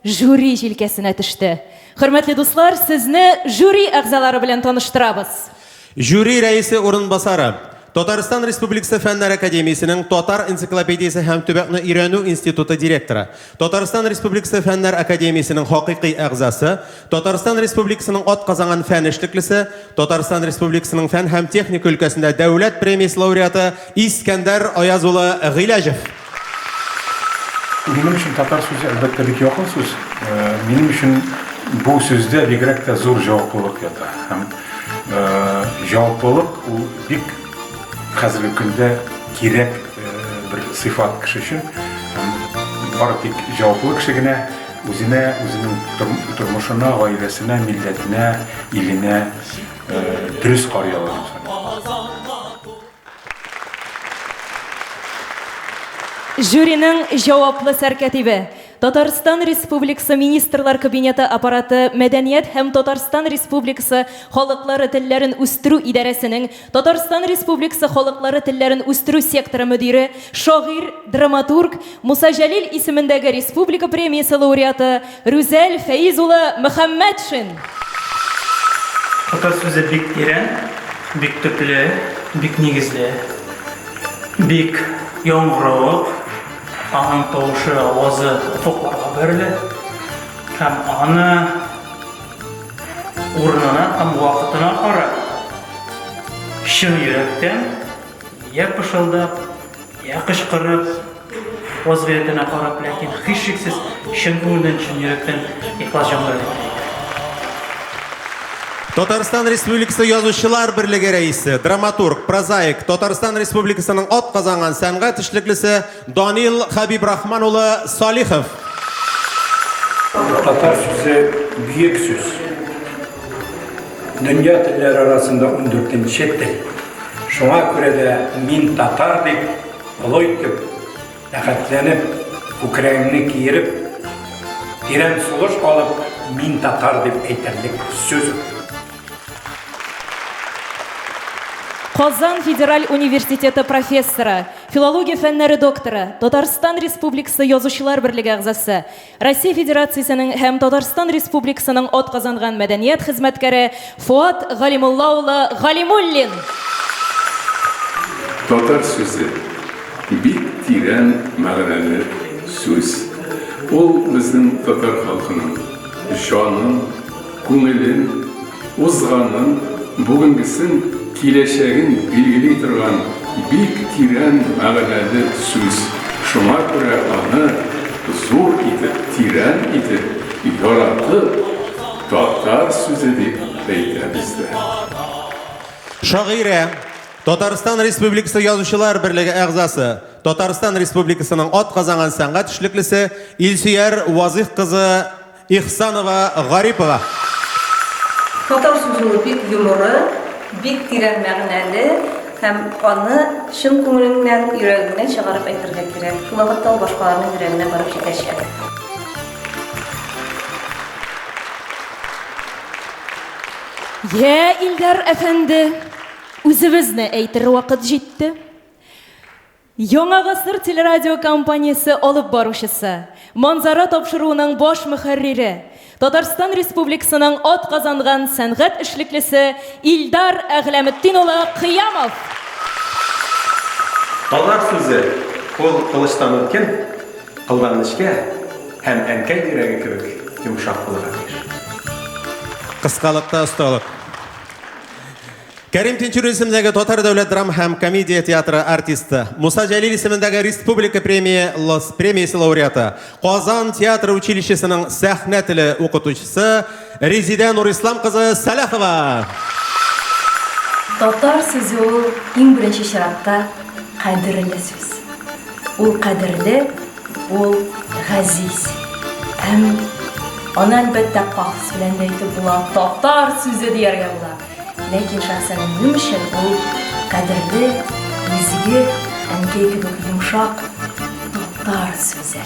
жюри җилкәсенә төште. Хөрмәтле дуслар, сезне жюри әгъзалары белән таныштырабыз. Жюри рәисе урынбасары, Татарстан Республикасы Фәннәр Академиясенең Татар энциклопедиясе һәм төбәкне өйрәнү институты директоры, Татарстан Республикасы Фәннәр Академиясенең хакыйкый әгъзасы, Татарстан Республикасының атказанган фән эшлеклесе, Татарстан Республикасының фән һәм техника өлкәсендә дәүләт премиясе лауреаты Искәндәр Аяз улы Гыйләҗев. Минем өчен татар сүзе әлбәттә бик якын сүз. Минем өчен бу сүздә бигрәк тә зур җаваплылык ята. Һәм җаваплылык ул бик хәзерге көндә кирәк бер сыйфат кеше өчен. Бары тик җаваплы кеше генә үзенә, үзенең тормышына, гаиләсенә, милләтенә, иленә дөрес карый ала. Жюринең җаваплы сәркәтибе. Татарстан Республикасы Министрлар Кабинеты аппараты Мәдәният һәм Татарстан Республикасы халыклары телләрен үстерү идарәсенең Татарстан Республикасы халыклары телләрен үстерү секторы мөдире, шагыйрь, драматург Муса Җәлил исемендәге республика премиясе лауреаты Рүзәл Фәиз улы Мөхәммәтшин. Татар сүзе бик тирән, бик төпле, бик нигезле, бик яңгыравык, аның тавышы, авазы офыкларга бәрелә. Һәм аны урынына һәм вакытына карап, чын йөрәктән, я пышылдап, я кычкырып, вазгыятына карап, ләкин һичшиксез чын күңелдән, чын йөрәктән ихлас җанлар. Татарстан Республикасы Язучылар берлеге рәисе, драматург, прозаик, Татарстан Республикасының атказанган сәнгать эшлеклесе Данил Хабибрахман улы Салихов. Татар сүзе büyük сүз. Dünya телләре арасында 14-нче тел. Шуңа күрә дә мин татар дип, олой итеп, рәхәтләнеп, күкрәгемне киереп, тирән сулыш алып, мин татар дип әйтерлек сүз. Казан Федераль университеты профессоры, филология фәннәре докторы, Татарстан Республикасы Язучылар берлеге әгъзасы, Россия Федерациясенең һәм Татарстан Республикасының атказанган мәдәният хезмәткәре Фуат Галимулла улы Галимуллин. Татар сүзе бик тирән мәгънәле сүз. Ул безнең татар халкының җанын, күңелен, узганын, бүгенгесен, киләчәген билгели торган бик тирән мәгънәле сүз. Шуңа күрә аны зур итеп, тирән итеп, яратып, татар сүзе дип әйтәбез дә. Шагыйрә, Татарстан Республикасы Язучылар берлеге әгъзасы, Татарстан Республикасының атказанган сәнгать эшлеклесе Илсөяр Вазих кызы Ихсанова Гарипова. Татар сүзе бик юморы, бик тирән мәгънәле һәм аны чын күңеленнән, йөрәгеннән чыгарып әйтергә кирәк. Шул вакытта ул башкаларның йөрәгенә барып җитәчәк. Я, Илдар әфәнде, үзебезне әйтер вакыт җитте. Яңа гасыр телерадио компаниясе алып баручысы, манзара тапшыруының баш мөхәррире, Татарстан Республикасының атказанган сәнгать эшлеклесе Илдар Әгъләметдин улы Кыямов. Татар сүзе ул кылычтан үткән, кылган эшкә һәм әнкәй йөрәге кебек йомшак булырга тиеш. Кыскалыкта осталык. Кәрим Тинчур исемендәге Татар дәүләт драма һәм комедия театры артисты, Муса Җәлил исемендәге Республика премиясе лауреаты, Казан театр училищесының сәхнә теле укытучысы Резидә Нурислам кызы Сәләхова. Татар сүзе ул иң беренче чиратта кадерле сүз. Ул кадерле, ул газиз. Һәм аны әлбәттә кагыс белән әйтеп була, татар сүзе дияргә була. Ләкин шәхсән минем өчен ул кадерле, изге, әнкәй кебек йомшак татар сүзе.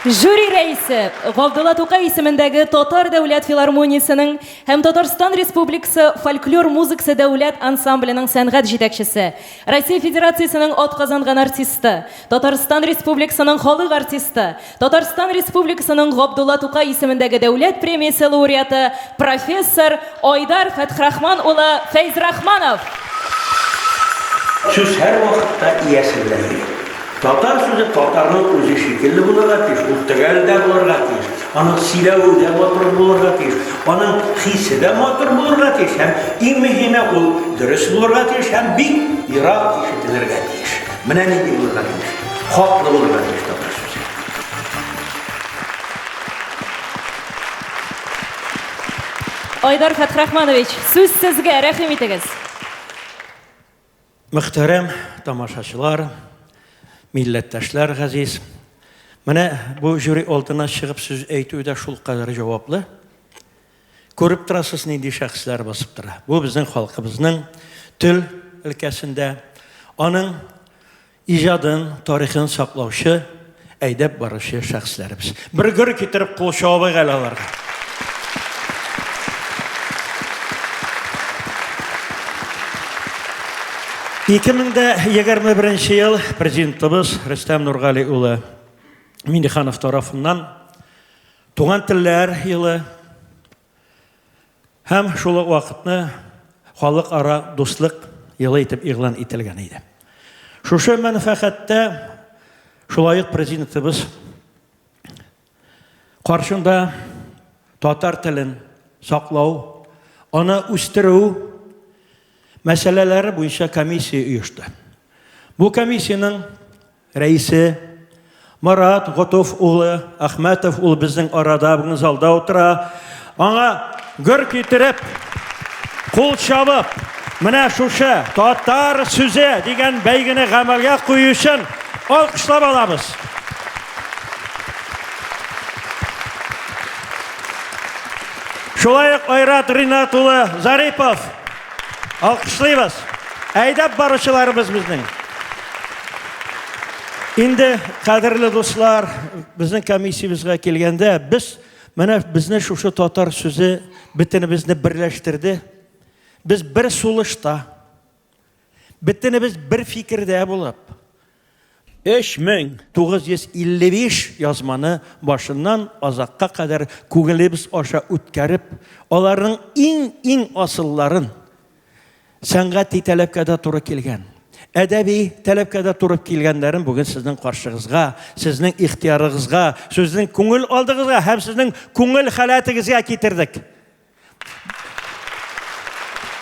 Жюри рәисе Габдулла Тукай исемендәге Татар дәүләт филармониясының һәм Татарстан Республикасы фольклор музыкасы дәүләт ансамбленең сәнгать җитәкчесе, Россия Федерациясының атказанган артисты, Татарстан Республикасының халык артисты, Татарстан Республикасының Габдулла Тукай исемендәге дәүләт премиясе лауреаты профессор Айдар Фәтхрахман улы Фәйзрахманов. Сүз һәр вакытта иясәләнә. Татар сүзе татарның үзе шикелле булырга тиеш, ул төгәл дә булырга тиеш, аның сөйләве дә матур булырга тиеш, аның хисе дә матур булырга тиеш, һәм иң мөһиме ул дөрес булырга тиеш, һәм бик ерак ишетелергә тиеш. Менә нинди булырга тиеш, хаклы булырга тиеш татар сүзе. Айдар Фәтхрахманович, сүз сезгә, рәхим итегез. Мөхтәрәм тамашачылар, милләттәшләр газиз. Менә бу жюри алдына чыгып сүз әйтү дә шул кадәр җаваплы. Күреп торасыз нинди шәхесләр басып тора. Бу безнең халкыбызның тел өлкәсендә аның иҗадын, тарихын саклаучы, әйдәп баручы шәхесләрбез. Бер гөр китереп кул чабык алаларга. Икемендә 21 ел президентыбыз Рөстәм Нургали улы Миниханов тарафыннан туган телләр елы һәм шул вакытны халыкара дуслык елы итеп игълан ителгән иде. Шушы мәнфәгатьтә шулай ук президентыбыз каршында татар телен саклау, аны үстерү мәсьәләләре буенча комиссия оешты. Бу комиссияның рәисе Марат Готов улы Ахмәтов улы безнең арада бүген залда утыра. Аңа гөр китереп, кул чабып, менә шушы татар сүзе дигән бәйгене гамәлгә кую өчен алкышлап алабыз. Шулай ук Айрат Ринат улы Зарипов алкышлыйбыз. Әйдәп баручыларыбыз безнең. Инде кадерле дуслар, безнең комиссиябызга килгәндә, без менә безне шушы татар сүзе бөтенебезне берләштерде. Без бер сулышта, бөтенебез бер фикердә булып, 3955 язманы башыннан азакка кадәр күңелебез аша үткәреп, аларның иң асылларын сәнгать тәләпкәдә туры килгән. Әдәби тәләпкәдә туры килгәннәрен бүген сезнең каршыгызга, сезнең ихтиярыгызга, сезнең күңел алдыгызга һәм сезнең күңел халатыгызга китердек.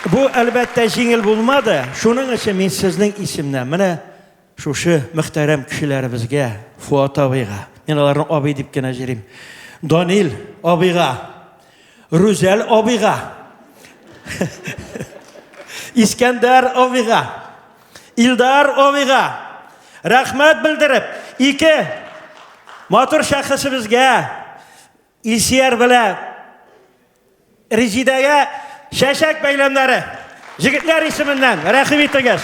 Бу әлбәттә җиңел булмады. Шуның өчен мин сезнең исемнән менә шушы мөхтәрәм кешеләребезгә, Фуат абыйга, мин аларны абый дип кенә җөрим. Данил абыйга, Рүзәл абыйга, Искәндәр абыйга, Илдар абыйга рәхмәт белдереп, ике матур шәхесебезгә, Исияр белән Резидәгә чәчәк бәйләмнәре, җегетләр исеменнән рәхим итегез.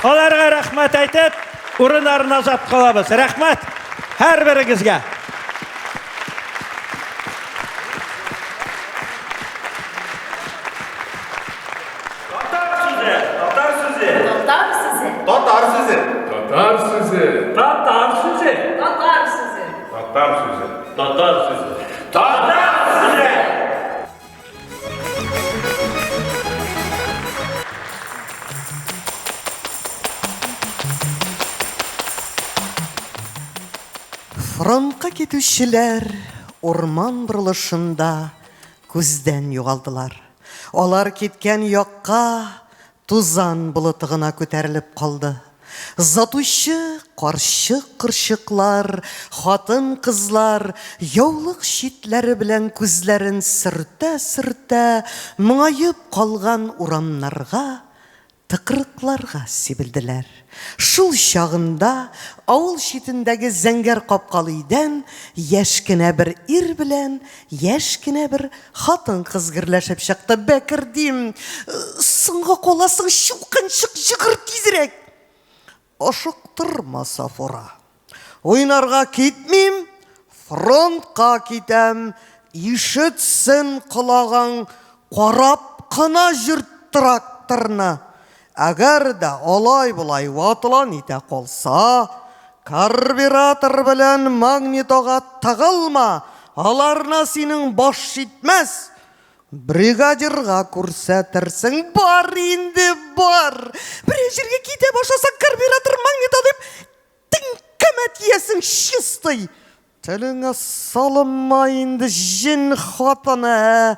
Аларга рәхмәт әйтеп, урыннарына озап калабыз. Рәхмәт һәрберегезгә. Фронтка китүчеләр орман бұрылышында көзден юғалдылар. Олар кеткен яққа тузан бұлытығына көтәріліп қалды. Затушы қаршық-қыршықлар, хатын-қызлар, яулық шитлері білән көзләрін сірті-сірті мұңайып қалған урамнарға, тықырықларға себілділер. Шул шағында ауыл шетіндегі зәңгәр қапқалы үйден яшкіне бір ир білән, яшкіне бір хатын қыз гірләшіп шақты. Бәкір дейм, сыңға қоласың шуқыншық жүгір тезірек. Ашықтырма Сафура. Ойнарға кетмейм, фронтқа кетем, ишітсін құлаған қарап қына жүрт тракторны. Әгәр дә алай-бұлай ватылан ите қолса, карбюратор білән магнитоға тағылма, аларына сенің баш жетмәс. Бригадирға күрсәтерсің, бар инде бар. Бір жерге кете башасаң карбюратор магнито деп тіңкәмәт есің шыстай. Тіліңе салынма инде жин хатыны.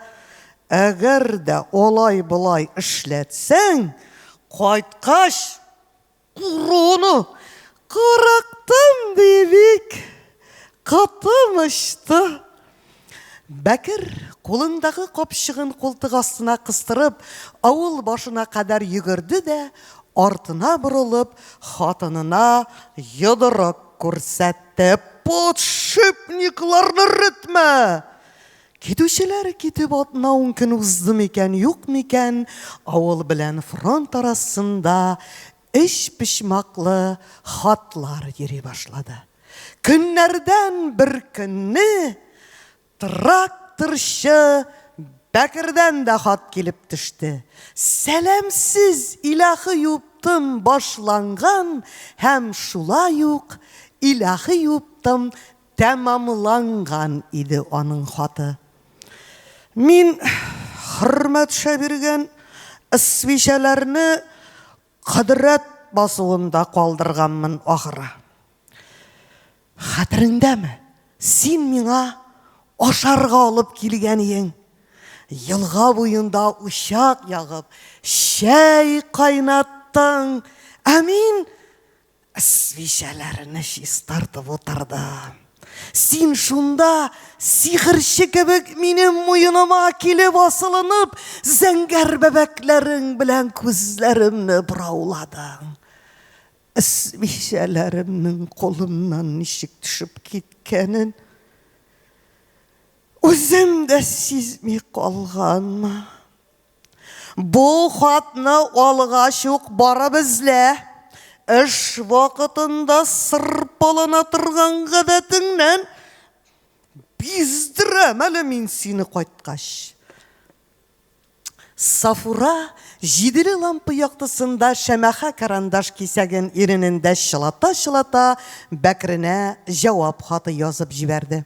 Әгәр дә олай-бұлай ішләтсәң, қайтқаш құруны қырақтым бебек, қатым ұшты. Бәкір қолындағы қопшығын қолтық астына қыстырып, ауыл башына қадар югірді де, артына бұрылып, хатынына йыдырық көрсәтті. Подшипникларны ритме! Кетушілер кетіп атына үмкін ұзды мекен, юк мекен, ауыл білән фронт арасында іш пішмақлы хатлар ери башлады. Күннәрден бір күнні тракторшы Бәкірден де хат келіп түшті. Сәлемсіз илахы юптым башланған, һәм шулай ук илахы юптым тәмамланған иде оның хаты. Мин хөрмәтшә биргән исвишәләрне кыдрәт басуында калдырганмын ахыры. Хәтереңдәме? Син миңа ашарга алып килгән идең. Елга буенда учак ягып, шәй кайнаттың. Ә мин исвишәләрне чистартып утырдым. Син шунда сихырчы кебек минем муеныма килеп асылынып, зәңгәр бәбәкләрең белән күзләремне бұрауладың. Исвишәләремнең қолымнан ничек төшеп киткәнен үзем дә сизми калганмы. Бу хатны алгач ук барып эзлә. Эш вакытында сырпалана торган гадәтеңнән биздерәм әле мин сине кайткач. Сафура җиделе лампа яктысында шәмәхә карандаш кисәген иренендә шылата-шылата Бәкренә җавап хаты язып җибәрде.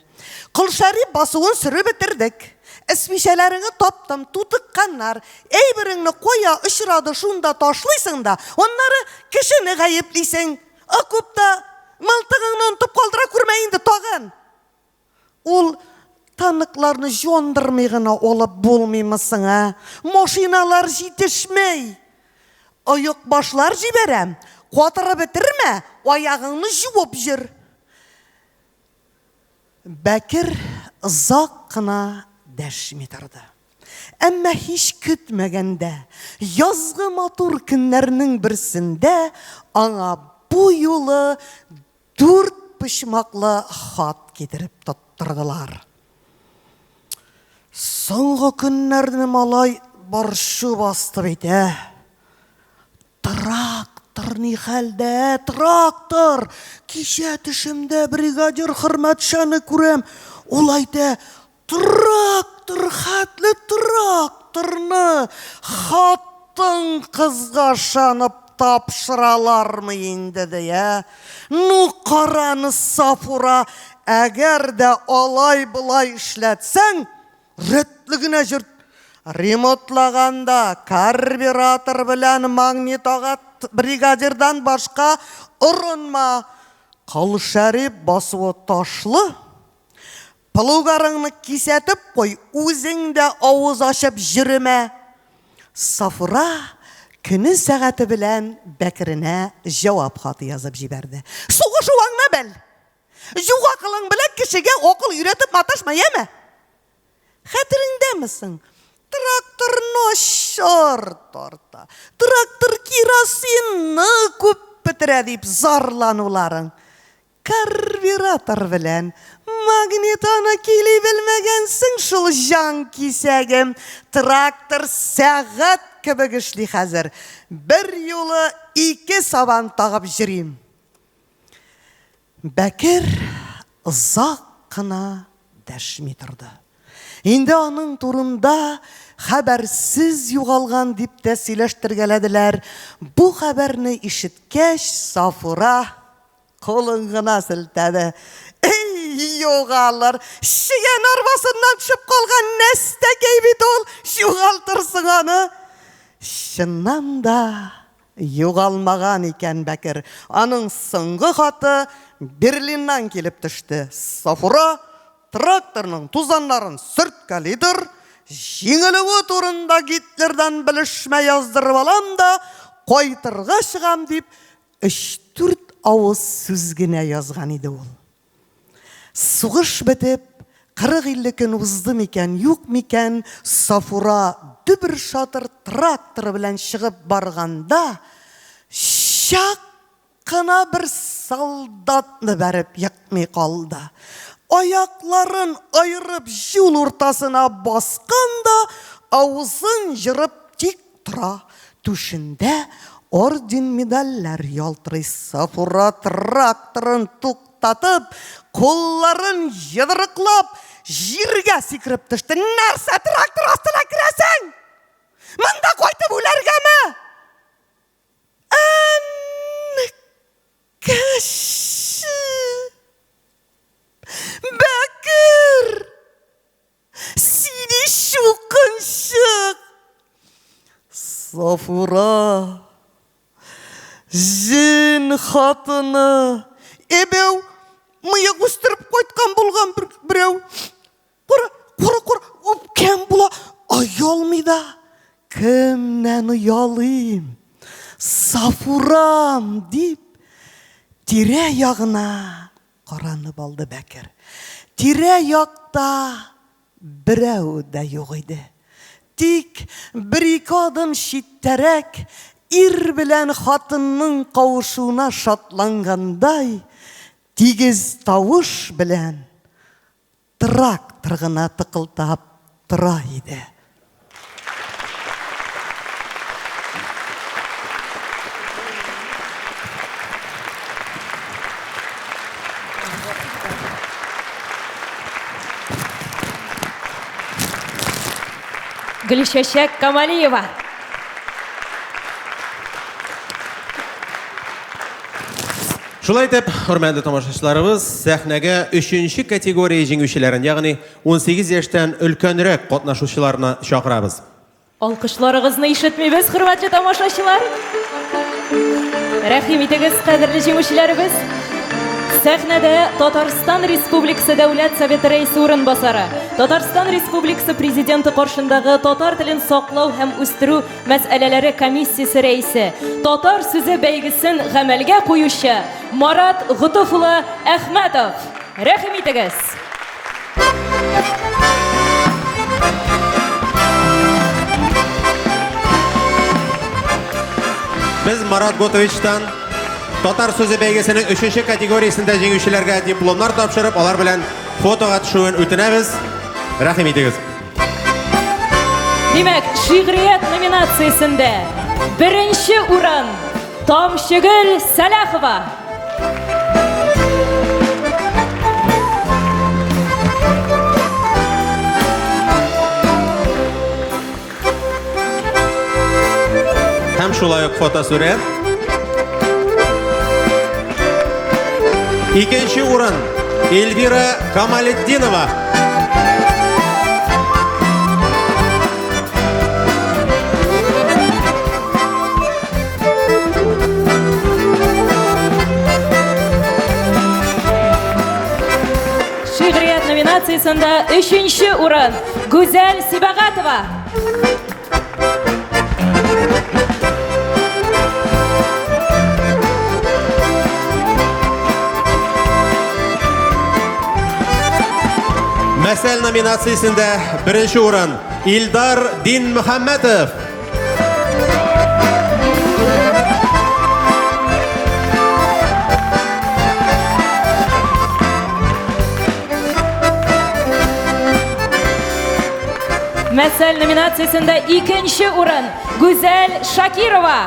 Кылшариф басуын сөреп бетердек. Эсмишәләреңне таптым, тутыкканнар. Әйбереңне кая очрады шунда ташлыйсың да, оннары кешене гаеплисең. Акупта мылтыгыңны онтып калдыра күрмә инде тагын. Ул таныкларны җондырмый гына алып булмыймысың, а? Машиналар җитешмәй. Аяк башлар җибәрәм. Катырып бетермә, аягыңны җуып җир. Бәкер озак кына дәшми торды. Әмма һич көтмәгәндә, язгы матур көннәрнең берсендә аңа бу юлы 4 пычмаклы хат китереп тоттырдылар. Соңгы көннәрне малай баршы басты бит, Трактор ни хәлдә, трактор. Кичә төшемдә бригадир хөрмәтшәне күрәм. Ул әйтә, трактор, хәтле тракторны хатын кызга шанып тапшыралармы инде дия. Ну караны Сафура, әгәр дә алай-булай эшләтсәң, рәтлегенә җир. Ремонтлаганда карбюратор белән магнитога бригадирдан башка урынма. Кылшариф басуы ташлы. Пылугарыңны кисәтеп қой, өзің де ауыз ашып жүріме. Сафура күні сәғаты білән Бәкіріне жауап хаты язып жіберді. Суғы жуаңна бәл. Жуға қылың білән кішіге оқыл үйретіп маташма еме? Хәтеріңдемісің? Трактор ношор торта. Трактор керосинны көп бітірә deyip зарлануларың. Карбюратор білән магнитоны кили білмегенсің шул жан кисәгім. Трактор сәғат кебек эшли хәзер. Бір юлы 2 сабан тағып жүрем. Бәкір ұзақ қына дәшми тұрды. Инде аның турында хәбәрсіз югалган дип тә сөйләштергәләделәр. Бу хәбәрне ишеткәч, Сафура қолын гына селтәде. Эй, югалыр, шигән арбасыннан төшеп калган нәстәкәй бит ул, югалтырсың аны. Чыннан да югалмаган икән Бәкір. Аның соңгы хаты Берлиннан килеп төште. Сафура тракторның тузаннарын сөрткәлидер, җиңелүе турында Гитлердан белешмә яздырып алам да, кайтырга чыгам дип 3-4 авыз сүз генә язган иде ул. Сугыш бетеп, 40-50 көн узды микән, юк микән, Сафура дөбер шатыр трактор белән чыгып барганда, шак кына бер солдатны бәреп якмый калды. Аякларын айырып жул уртасына басканда, авызын жырып тик тора. Түшендә орден медальләр ялтырый. Сафура тракторын туктатып, колларын йыдрыклап, җиргә сикереп төште. Нәрсә трактор астына керәсең? Монда кайтып үләргәме? Кеше! Бәкір! Сине шуқыншық! Сафура! Жин хатыны! Эбеу, мыйық үстіріп қойткан болған біреу. Қора, кәм бұла? Аялмайда. Кімнен ұялым? Сафурам деп, тирә яғына қаранып алды Бәкір. Тирә яқта біреу дә юк иде. Тик 1-2 адым читтәрәк ир белән хатынның кавышуына шатлангандай, тигез тавыш белән трактор гына тыкылдап тора иде. Гөлчәчәк Камалиева. Шулай итеп, хөрмәтле тамашачыларыбыз, сәхнәгә 3нче категория җиңүчеләрен, ягъни 18 яшьтән өлкәнрәк катнашучыларны чакырабыз. Алкышларыгызны ишетмибез, хөрмәтле тамашачылар. Рәхим итегез, кадерле җиңүчеләребез. Сәхнәдә Татарстан Республикасы Дәүләт Советы рәисе урынбасары, Татарстан Республикасы Президенты каршындагы татар телен саклау һәм үстерү мәсьәләләре комиссиясе рәисе, татар сүзе бәйгесен гамәлгә куючы Марат Гытыф улы Әхмәтов. Рәхим итегез. Без Марат Готовичтан Татар сүзе бәйгесенең 3нче категориясендә җиңүчеләргә дипломнар тапшырып, алар белән фотога төшүен үтенәбез. Рәхим итегез. Димәк, шигърият номинациясендә 1нче урын Тамчыгөл Сәләхова. Һәм шулай ук фотосурәт. 2нче урын Эльвира Камалетдинова. шигърият номинациясында 3-нче урын Гүзәл Сибагатова. Мәсәл номинациясында 1-нче урын Илдар Дин Мөхәммәтов. Мәсәл номинациясында 2-нче урын Гүзәл Шакирова.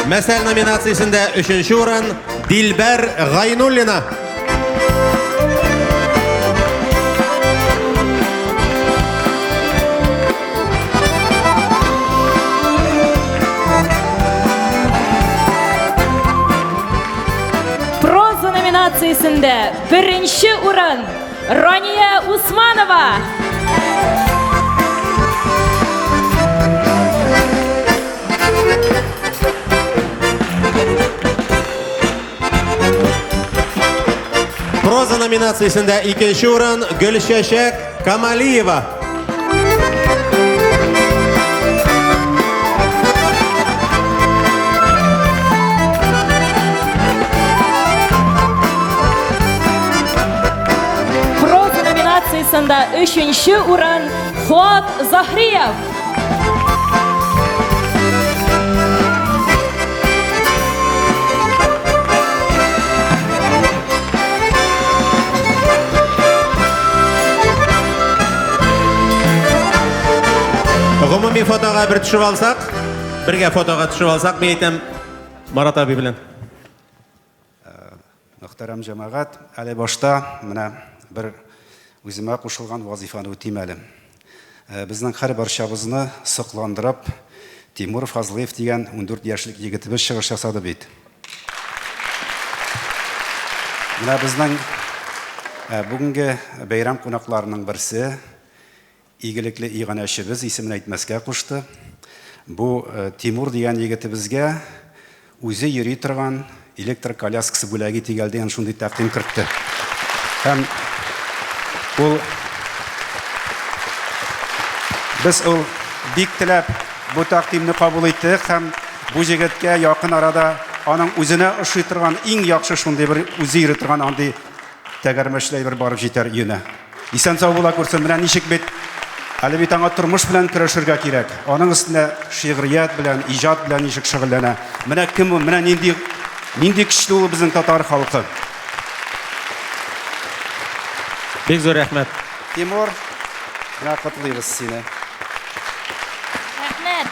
Мәсәл номинациясында 3-нче урын Дилбәр Гайнуллина. Проза номинациясында 1-нче урын Рания Усманова. Проза номинациясында 2-нче урын Гөлчәчәк Камалиева. Проза номинациясында 3-нче урын Фуат Захриев. Гомуми фотога бер төшеп алсак, бергә фотога төшеп алсак, мен әйтәм Марат аби белән. Мөхтәрәм җәмәгать, әле башта менә бер үземә кушылган вазифаны үтим әле. Безнең һәр барчабызны сокландырып, Тимур Фазлыев дигән 14 яшьлек егетебез чыгыш ясады бит. Менә безнең бүгенге бәйрәм кунакларының берсе игелекле иганәчебез исемен әйтмәскә кушты. Бу Тимур дигән егетебезгә үзе йөри торган электр коляскасы бүләге тигәлдән шундый тәкъдим кертте. Һәм без ул бик теләп бу тәкъдимне кабул иттек һәм бу җегеткә якын арада аның үзенә ошый торган иң яхшы шундый бер үзе йөри торган андый тәгәрмәчләй бер барып җитәр юнә. Исән сау була күрсен менә ничек бит әле бит аңа тормыш белән көрәшергә кирәк. Аның өстенә шигърият белән, иҗат белән ничек шөгыльләнә. Менә кем ул? Менә нинди көчле ул безнең татар халкы. Бик зур рәхмәт. Тимур, менә котлыйбыз сине. Рәхмәт.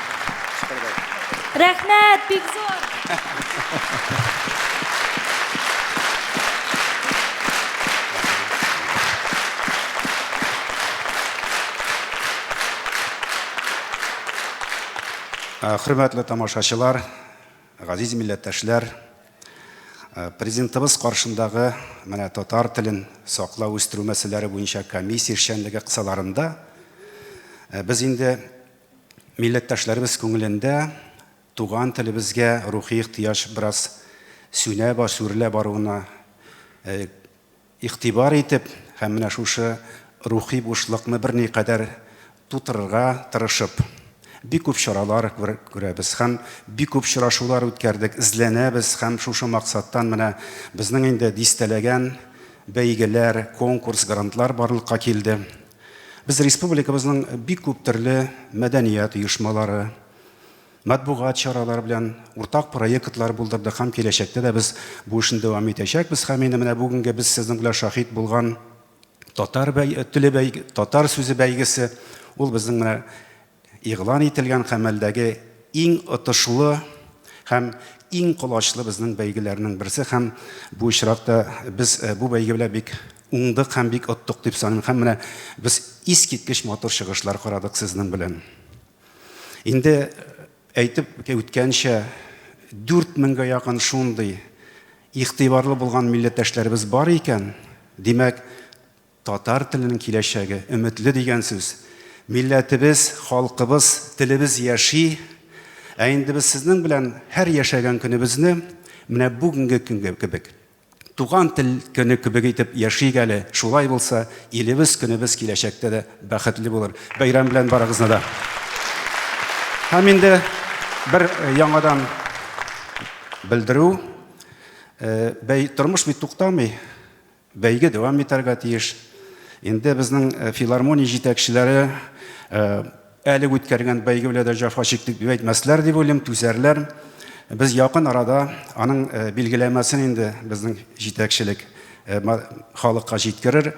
Рәхмәт, бик зур. Хөрмәтле тамашачылар, газиз милләттәшләр, президентыбыз каршындагы менә татар телен саклау үстерү мәсьәләләре буенча комиссия эшчәнлеге кысаларында без инде милләттәшләребез күңелендә туган телебезгә рухи ихтыяҗ бераз сүнә сүрелә баруына игътибар итеп һәм менә шушы рухи бушлыкны берникадәр тутырырга тырышып бик күп чаралар күрәбез һәм бик күп очрашулар үткәрдек, эзләнәбез һәм шушы максаттан менә безнең инде дистәләгән бәйгеләр, конкурс, грантлар барлыкка килде. Без республикабызның бик күп төрле мәдәният оешмалары, матбугат чаралары белән уртак проектлар булдырдык һәм киләчәктә дә без бу эшне дәвам итәчәкбез һәм инде менә бүгенге без сезнең белән шаһит булган татар сүзе бәйгесе ул безнең менә игълан ителгән хәмәлдәге иң отышлы һәм иң колачлы безнең бәйгеләрнең берсе һәм бу очракта без бу бәйге белән бик уңдык һәм бик оттык дип саныйм һәм менә без искиткеч матур чыгышлар карадык сезнең белән. Инде әйтеп үткәнчә 4000-гә якын шундый игътибарлы булган милләттәшләребез бар икән, димәк татар теленең киләчәге өметле дигән сүз. Милләтебез, халкыбыз, телебез яши. Ә инде без сезнең белән һәр яшәгән көнебезне менә бүгенге көнгә кебек туган тел көне кебек итеп яшик әле. Шулай булса, илебез көнебез киләчәктә дә бәхетле булыр. Бәйрәм белән барыгызны да. Һәм инде бер яңадан белдерү, тормыш бит туктамый. Бәйге дәвам итәргә тиеш. Инде безнең филармония җитәкчеләре әле үткәргән бәйге белән дә җафа чиктек дип әйтмәсләр дип уйлыйм, түзәрләр. Biz yakın arada onun bilgilemesini indi bizning җитәкчелек халыкка җиткерер.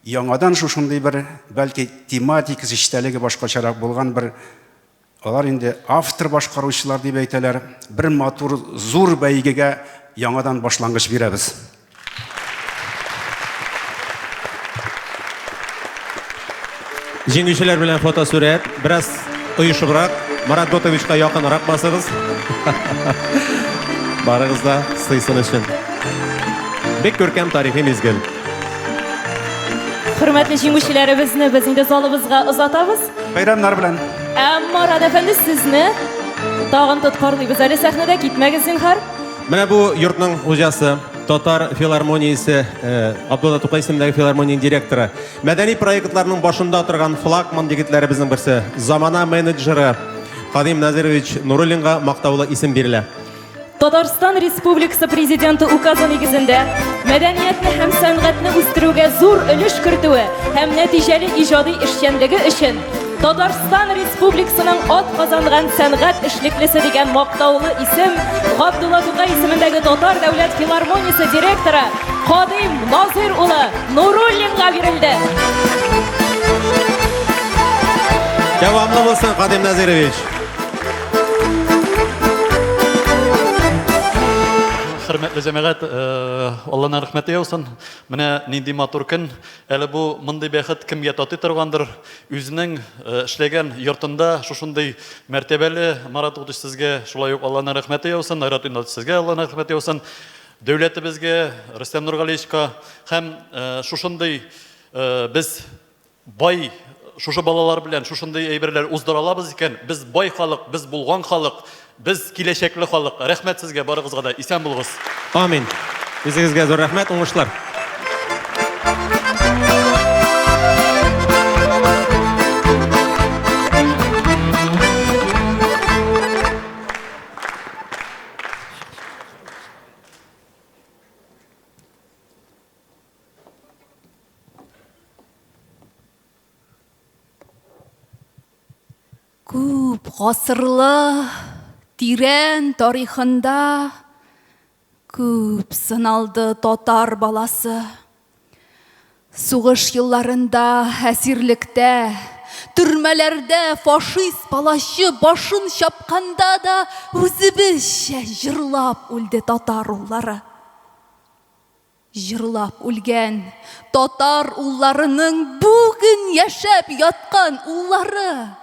Яңадан шушындый bir бәлки тематикасы җитәлеге башкачарак булган bir алар инде автор башкаручылар дип әйтәләр. Bir матур зур бәйгегә яңадан башлангыч бирәбез. Җиңүчеләр белән фотосурәт, бераз оешыбрак, Марат Ботовичка якынрак басыгыз. Барыгыз да сыйсын өчен. Бик күркәм тарихи мизгел. Хөрмәтле җиңүчеләребезне без инде залыбызга озатабыз. Бәйрәмнәр белән. Марат әфәнде, сезне тагын тоткарлыйбыз. Әле сәхнәдә китмәгез зинһар. Менә бу йортның хуҗасы, Татар филармониясе, Абдулла Тукай исемендәге филармония директоры. Мәдәни проектларның башында торган флагман егетләребезнең берсе, замана менеджеры Кадим Назирович Нуруллинга мактаулы исем бирелә. Татарстан Республикасы Президенты указы нигезендә мәдәниятне һәм сәнгатьне үстерүгә зур өлеш кертүе һәм нәтиҗәле иҗади эшчәнлеге өчен Татарстан Республикасының атказанган сәнгать эшлеклесе дигән мактаулы исем Абдулла Тукай исемендәге Татар дәүләт филармониясе директоры Кадим Назир улы Нуруллинга бирелде. Дәвамлы булсын, Кадим Назирович. Хөрмәтле җәмәгать, Аллаһның рәхмәте яусын. Менә нинди матур көн. Әле бу мондый бәхет кемгә татый торгандыр. Үзенең эшләгән йортында шушындый мәртәбәле Марат Утыш сезгә шулай ук Аллаһның рәхмәте яусын. Айрат Инат сезгә Аллаһның рәхмәте яусын. Дәүләтебезгә, Рөстәм Нургалиевичка һәм шушындый без бай шушы балалар белән шушындый әйберләр уздыралабыз икән. Без бай халык, без булган халык. Biz киләчәкле халык. Рәхмәт сезгә, барыгызга да исән булыгыз. Амин. Үзегезгә зур рәхмәт, уңышлар. Күп гасырлы тирән тарихында күп сыналды татар баласы. Сугыш елларында әсирлектә, төрмәләрдә фашист палачы башын чапканда да үзебезчә җырлап үлде татар уллары. Җырлап үлгән татар улларының бүген яшәп яткан уллары.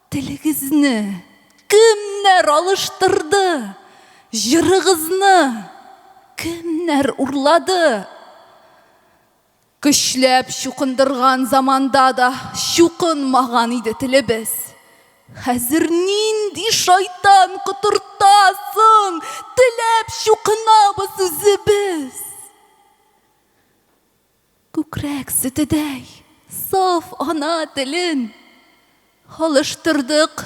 Телегезне кемнәр алыштырды? Җырыгызны кемнәр урлады? Көчләп чукындырган заманда да чукынмаган иде телебез. Хәзер нинди шайтан котыртасын? Теләп чукынабыз үзебез. Күкрәк сөтедәй саф ана телен алыштырдык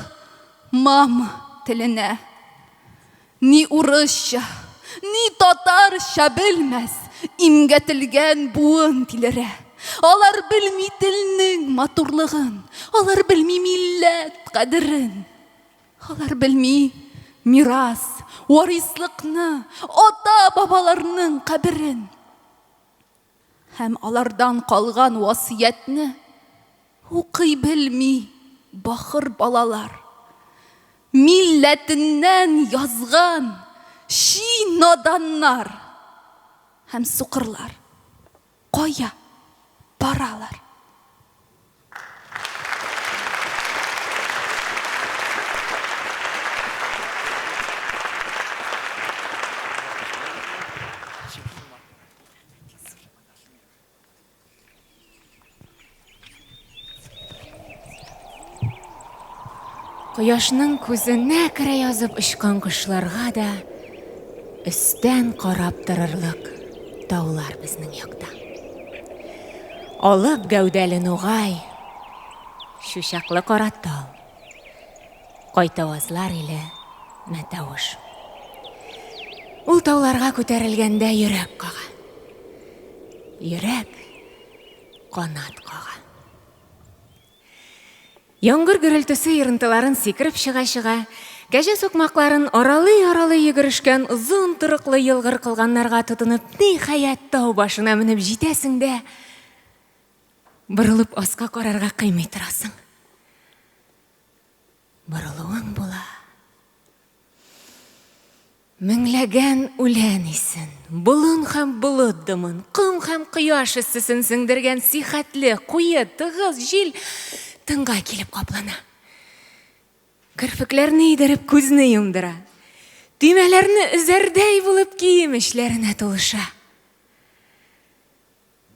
мам теленә. Ни урысча, ни татарча белмәс имгәтелгән буын тилере. Алар белми телнең матурлыгын, алар белми милләт кадерен. Алар белми мирас, варислыкны, ата-бабаларның каберен. Һәм алардан калган васиятне укый белми бахыр балалар. Милләтеннән язган ши наданнар һәм сукырлар кая баралар? Кояшның күзенә керә язып очкан кошларга да өстән карап торырлык таулар безнең якта. Алып гәүдәле нугай, шушаклы каратал, кайтавазлар иле мәтәвеш. Ул тауларга күтәрелгәндә йөрәк кага. Йөрәк канат кага. Яңгыр гөрелтесе йырынтыларын сикереп чыга-чыга, кәҗә сукмакларын аралый-аралый йөгерешкән озын тырыклы йылгыр кылганнарга тотынып, ниһаять тау башына менеп җитәсең дә, борылып аска карарга кыймый торасың. Борылуың була. Меңләгән үлән исен, болын һәм болыт дымын, ком һәм кояш эссесен сеңдергән сихәтле, куе, тыгыз җил тыңга килеп каплана. Кырпыкларны идереп күзне йомдыра. Төймәләрне үзәрдәй булып кием эшләренә тулыша.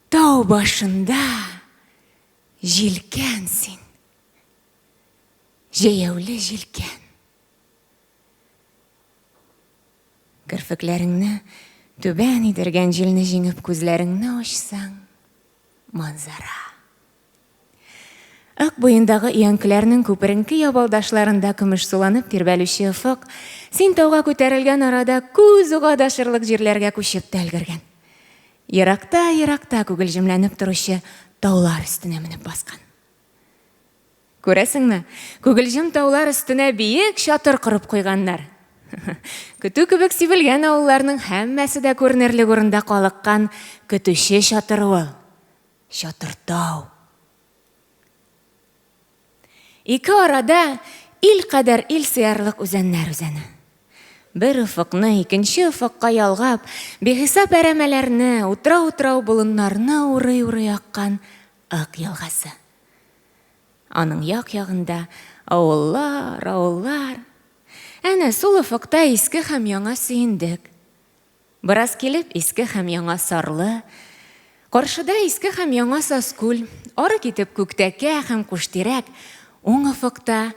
Тау башында җилкән син. Җәяүле җилкән. Кырпыкларыңны түбән идергән җилне җиңеп күзләреңне ачсаң, манзара. Ак буендагы иянкеләрнең күперенке ябалдашларында көмеш суланып тирбәлүче офык, син тауга күтәрелгән арада күз угадашырлык җирләргә күчеп тә өлгергән. Еракта күгелҗемләнеп торучы таулар өстенә менеп баскан. Күрәсеңме, күгелҗем таулар өстенә биек чатыр корып куйганнар. Көтү кебек сибелгән авылларның һәммәсе дә күренерлек урында калыккан көтүче чатыр ул. Чатыр тау. Ике арада ил кадәр ил сыярлык үзәннәр үзәне. Бер офыкны икенче офыкка ялгап, бехисап әрәмәләрне, утра-утрау болыннарны урый-урый аккан ак елгасы. Аның як-ягында авыллар. Әнә сул офыкта иске һәм яңа сөендек. Бераз килеп иске һәм яңа сарлы, каршыда иске һәм яңа саскүл, ары китеп күктәкә һәм куштирәк, уң офыкта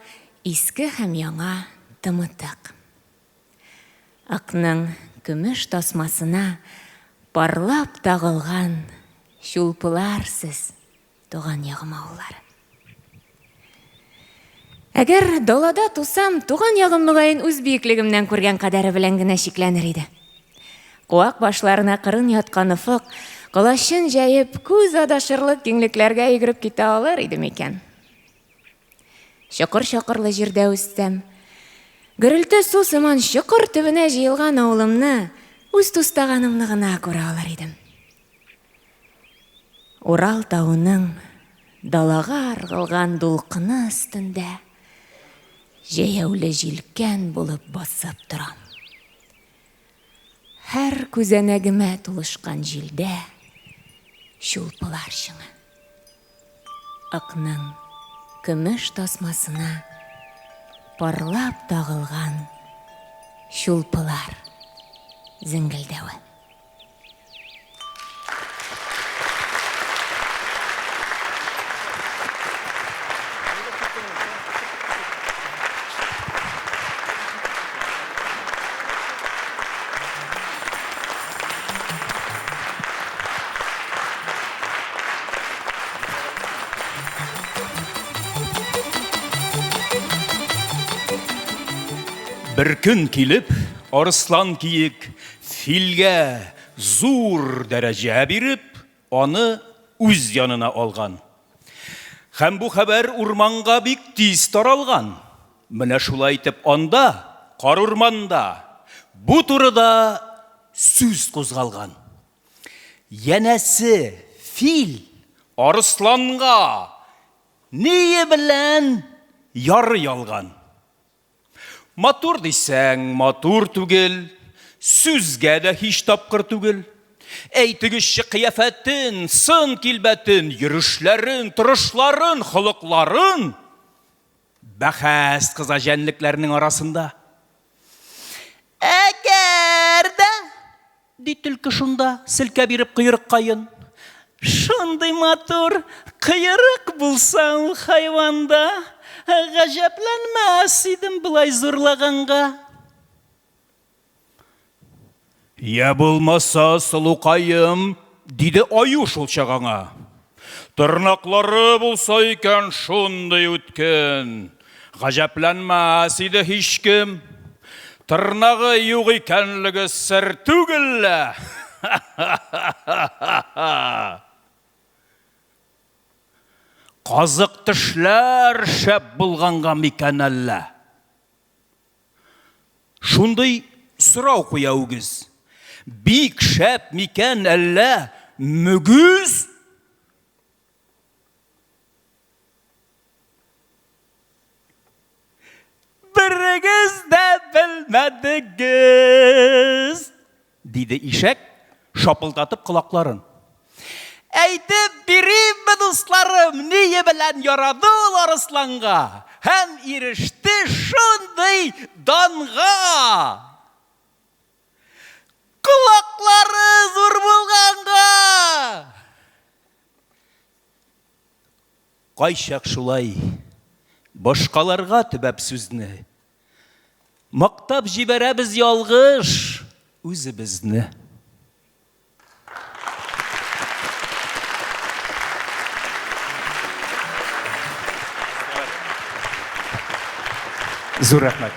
иске һәм яңа тымытык. Акның көмеш тасмасына парлап тагылган шулпыларсыз туган ягым авыллары. Әгәр далада тусам, туган ягым мөгаен үз биеклегемнән күргән кадәре белән генә шикләнер иде. Куак башларына кырын яткан офык, кылачын җәеп, күз адашырлык киңлекләргә йөгереп китә алыр иде микән? Чокыр-чокырлы җирдә үстем. Гөрелтә су сыман чокыр төбенә җыелган авылымны үз тустаганымны гына күрә алыр идем. Урал тауының далага аргылган дулкыны өстендә җәяүле җилкән булып басып торам. Һәр күзәнәгемә тулышкан җилдә шулпылар шыңы. Акның көмеш тасмасына парлап тагылган шулпылар зеңгелдәве. Bir kün kilip, arıslan kiyik filge zor dərəcə birib, onu üz yanına alğan. Hem bu haber urmanğa bik tiz taralğan. Менә шулай итеп анда, кар урманда, бу турыда сүз кузгалган. Янәсе фил арысланга ние белән ярый алган. Матур дисәң, матур түгел, сүзгә дә һич тапкыр түгел. Әйтегезче кыяфәтен, сын килбәтен, йөрүшләрен, торышларын, холыкларын бәхәс кыза җәнлекләрнең арасында. Әгәр дә ди төлке шунда селкә биреп койрык кайын. Шундый матур кыйрык булса ул хайванда, гаҗәпләнмәс идем былай зурлаганга. Я булмаса, сылукаем, диде аю шул чагаңа. Тырнаклары булса икән шундый үткен, гаҗәпләнмәс иде һичкем. Тырнагы юк икәнлеге сер түгел. Казык тешләр шәп булганга микән әллә? Шундый сорау куя үгез. Бик шәп микән әллә мөгез? Берегез дә белмәдегез, диде ишәк, шапылдатып колакларын. Әйтеп бирим, дусларым, ние белән ярады ул арысланга, һәм иреште шундый данга. Колаклары зур булганга. Кайчак шулай башкаларга төбәп сүзне, мактап җибәрәбез ялгыш үзебезне. Зур рәхмәт.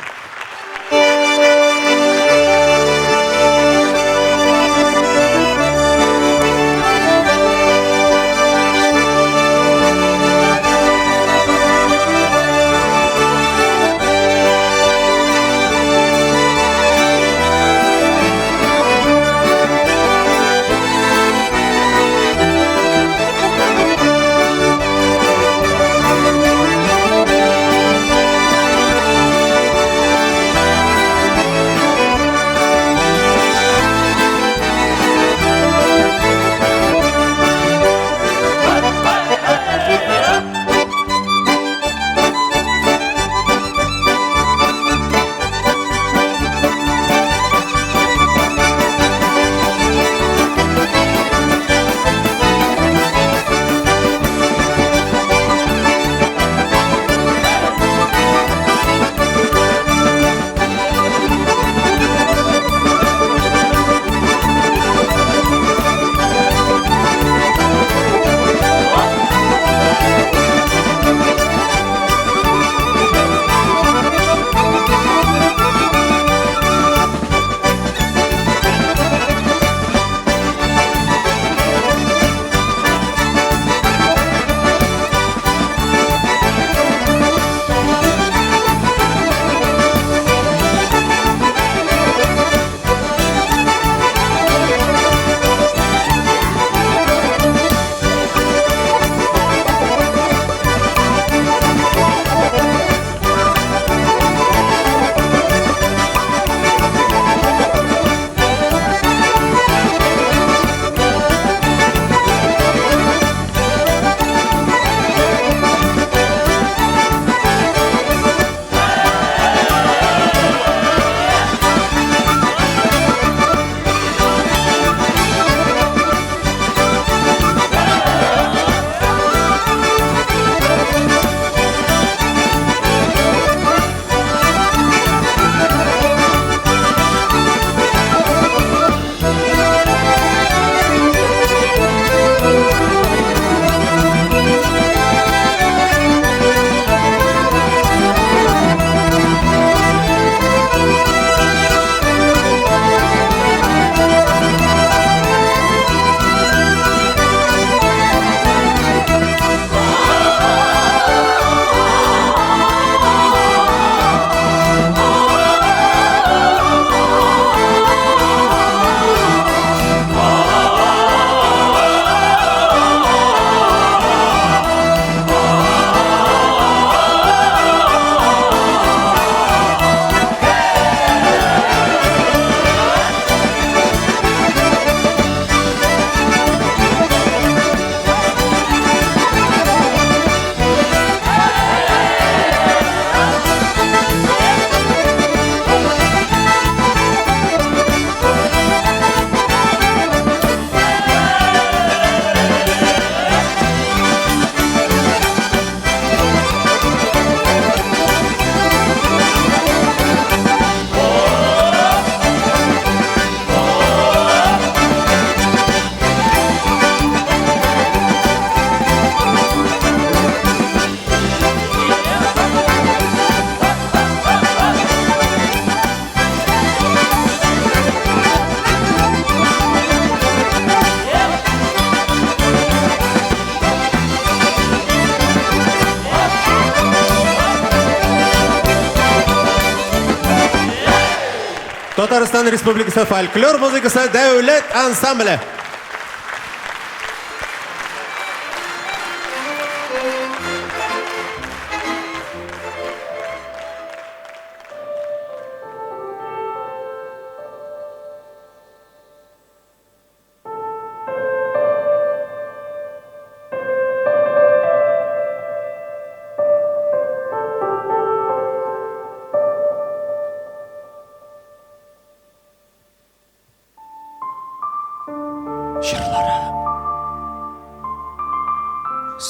Татарстан Республикасы фольклор музыкасы дәүләт ансамбле.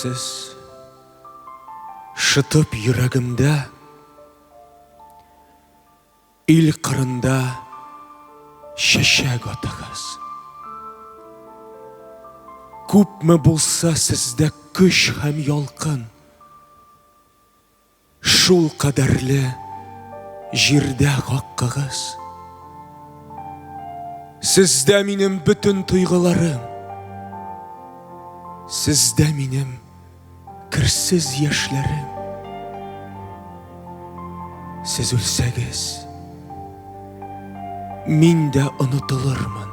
Сіз шытып йөрәгемдә, ил кырында шәшәк атыгыз. Күпме булса сездә көч һәм ялкын, шул кадәрле җирдә хаккыгыз. Сездә минем бөтен туйгыларым, сездә минем керсез яшьләрем. Сез үлсәгез, мин дә онытылырмын.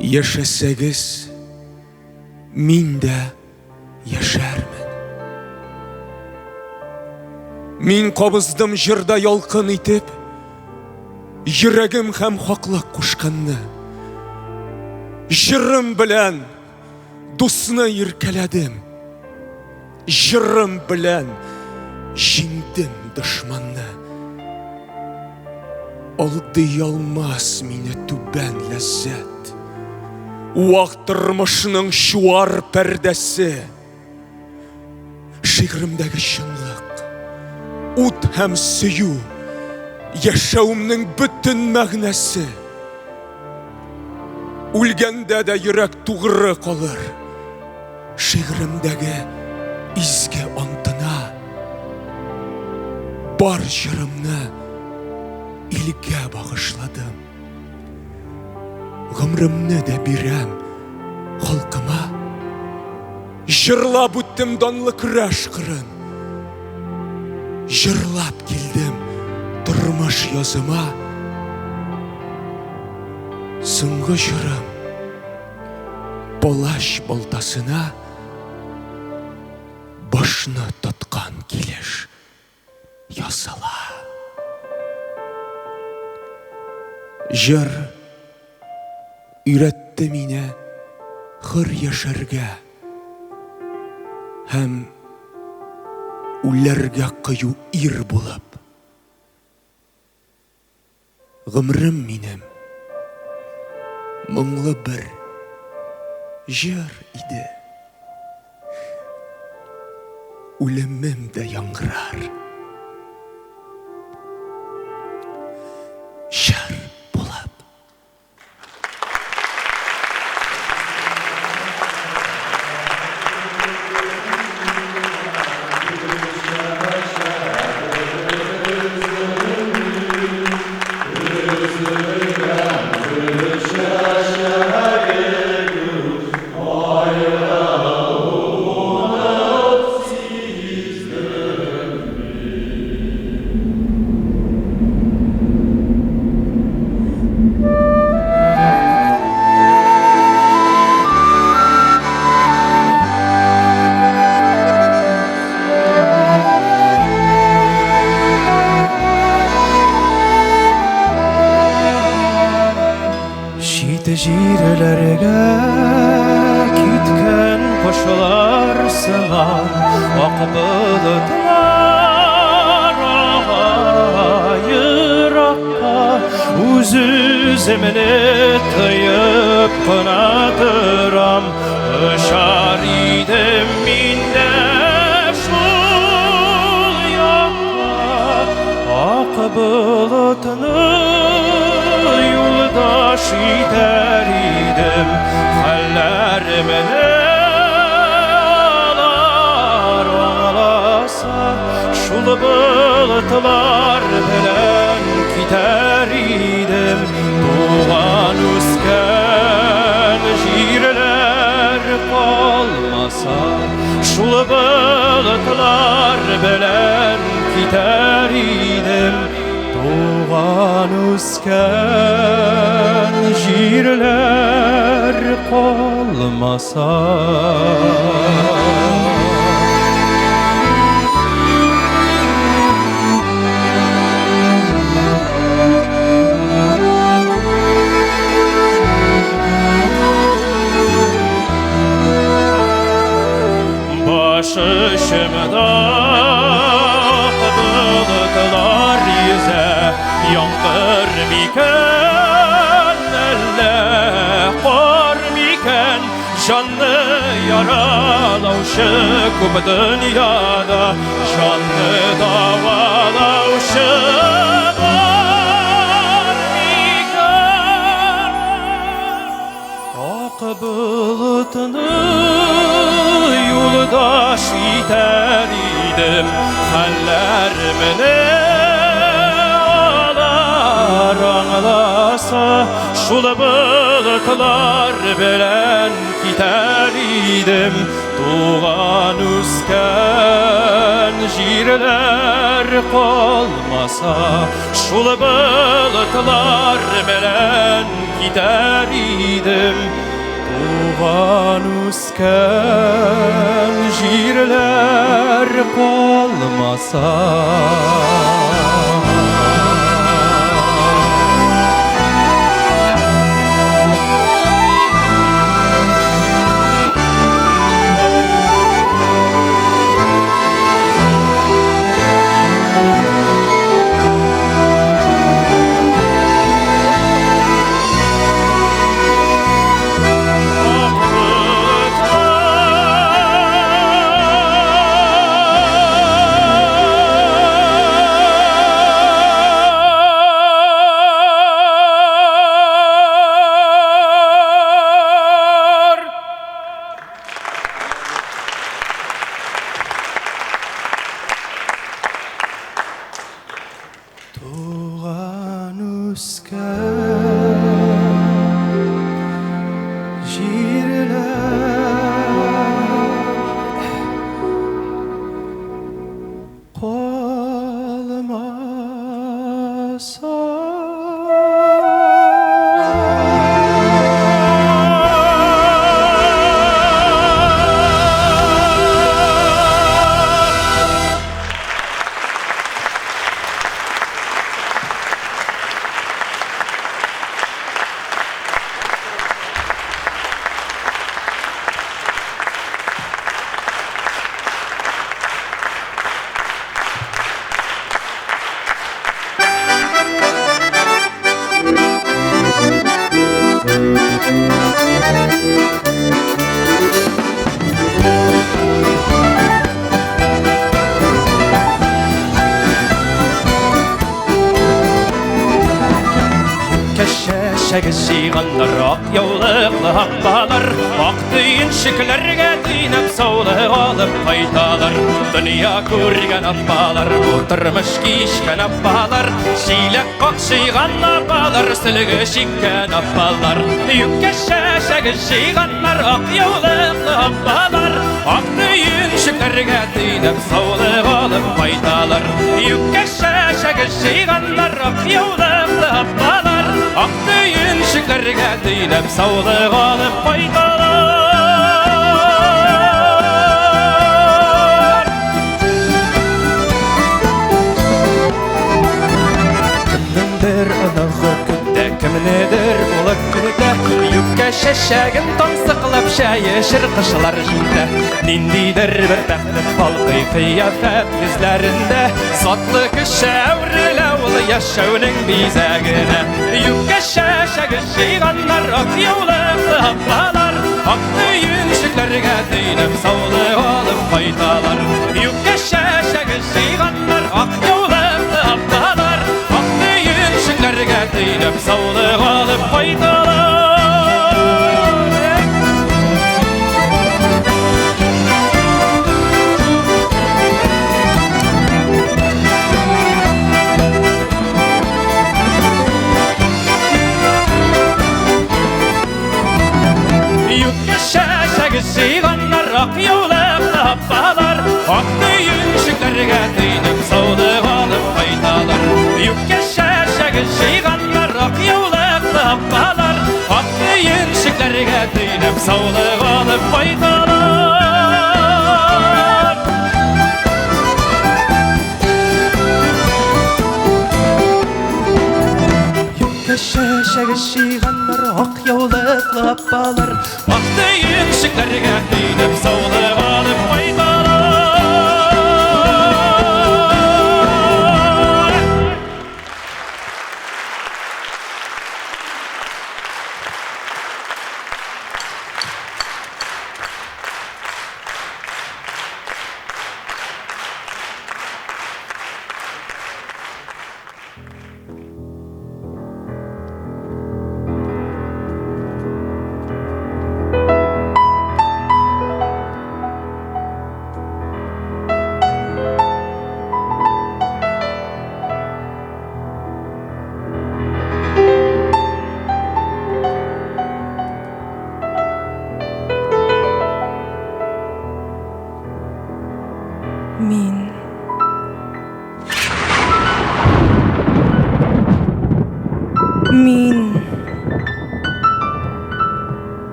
Яшәсәгез, мин дә яшәрмен. Мин кабыздым җырда ялкын итеп, йөрәгем һәм хаклык кушканны. Җырым белән дусны иркәләдем, җырым белән җиңдем дошманны. Алдый алмас мине түбән ләззәт, вак тормышның чуар пәрдәсе. Шигъремдәге чынлык, ут һәм сөю, яшәүемнең бөтен мәгънәсе. Үлгәндә дә йөрәк тугры калыр, шигъремдәге изге антына. Бар җырымны илгә багышладым. Гомремне дә бирәм халкыма. Җырлап үттем данлы көрәш кырын. Җырлап килдем тормыш языма. Соңгы җырым палач балтасына башны тоткан килеш ясала. Җыр өйрәтте мине хөр яшәргә һәм үләргә кыю ир булып. Гомрем минем моңлы бер җыр иде. Үлемем дә яңгырар. Җыр булып. Җирләргә киткән кошлар сыман ак болытлар еракка үз-үземне тыеп кына торам. Очар идем мин дә шул якка, ак болытны юлдаш итәр идем, хәлләремне алар аңласа, шул болытлар белән китәр идем. Туган үскән җирләр калмаса, шул болытлар белән китәр идем. туған өскен жерлер қалмаса. Başışımda bulutlar yüze, yağmur miken elle, kar miken canlı yaralavşı kup dünyada, canlı davalavşı var miken. Ak bulutunu yoldaş iter idim, hallermini alar anlasa, şul bulutlar bilen gider idim. Tuğan üsken jirler kalmasa, şul bulutlar bilen gider idim. Tuğan üsken jirler kalmasa. Şeğişiğanlar ak yollıqlı haqbalar, ak düğün şüklerge dinep sağlığı alıp qaytalar. Dünya көрген appalar, oturmuş giyişken appalar, şiylek qaqşıyğan appalar, sülgü şikken appalar. Yükke şeğişiğanlar ak yollıqlı haqbalar, ak düğün şüklerge dinep sağlığı alıp qaytalar. Yükke şeğişiğanlar ak yollıqlı haqbalar, ak düğün şüklerge dinep sağlığı alıp qaytalar. Kimnindir ınığı günde, kimnedir uluq günde, yükke şeşegin tamsıqlap şayışır qışlar jinde. Nindidir bir bəxtin palqı qiyafət yüzlərində, satlı kişi əvriləvli yaşavının bizəginə. Yükke şeşeğişiğanlar ak yolluqlı haqbalar, ak düğün şüklerge dinep sağlığı alıp qaytalar. Yükke şeşeğişiğanlar ak yolluqlı haqbalar, ak düğün şüklerge dinep sağlığı alıp qaytalar. Şeğişiğanlar ak yolluqlı haqbalar, ak düğün şüklerge dinep sağlığı alıp qaytalar. Yükke еншіктерге тыйнып саулық алып қайталар. Шәшәгі шиғандар, ақ яулықлы аппалар, ақты еншіктерге тыйнып саулық алып қайталар.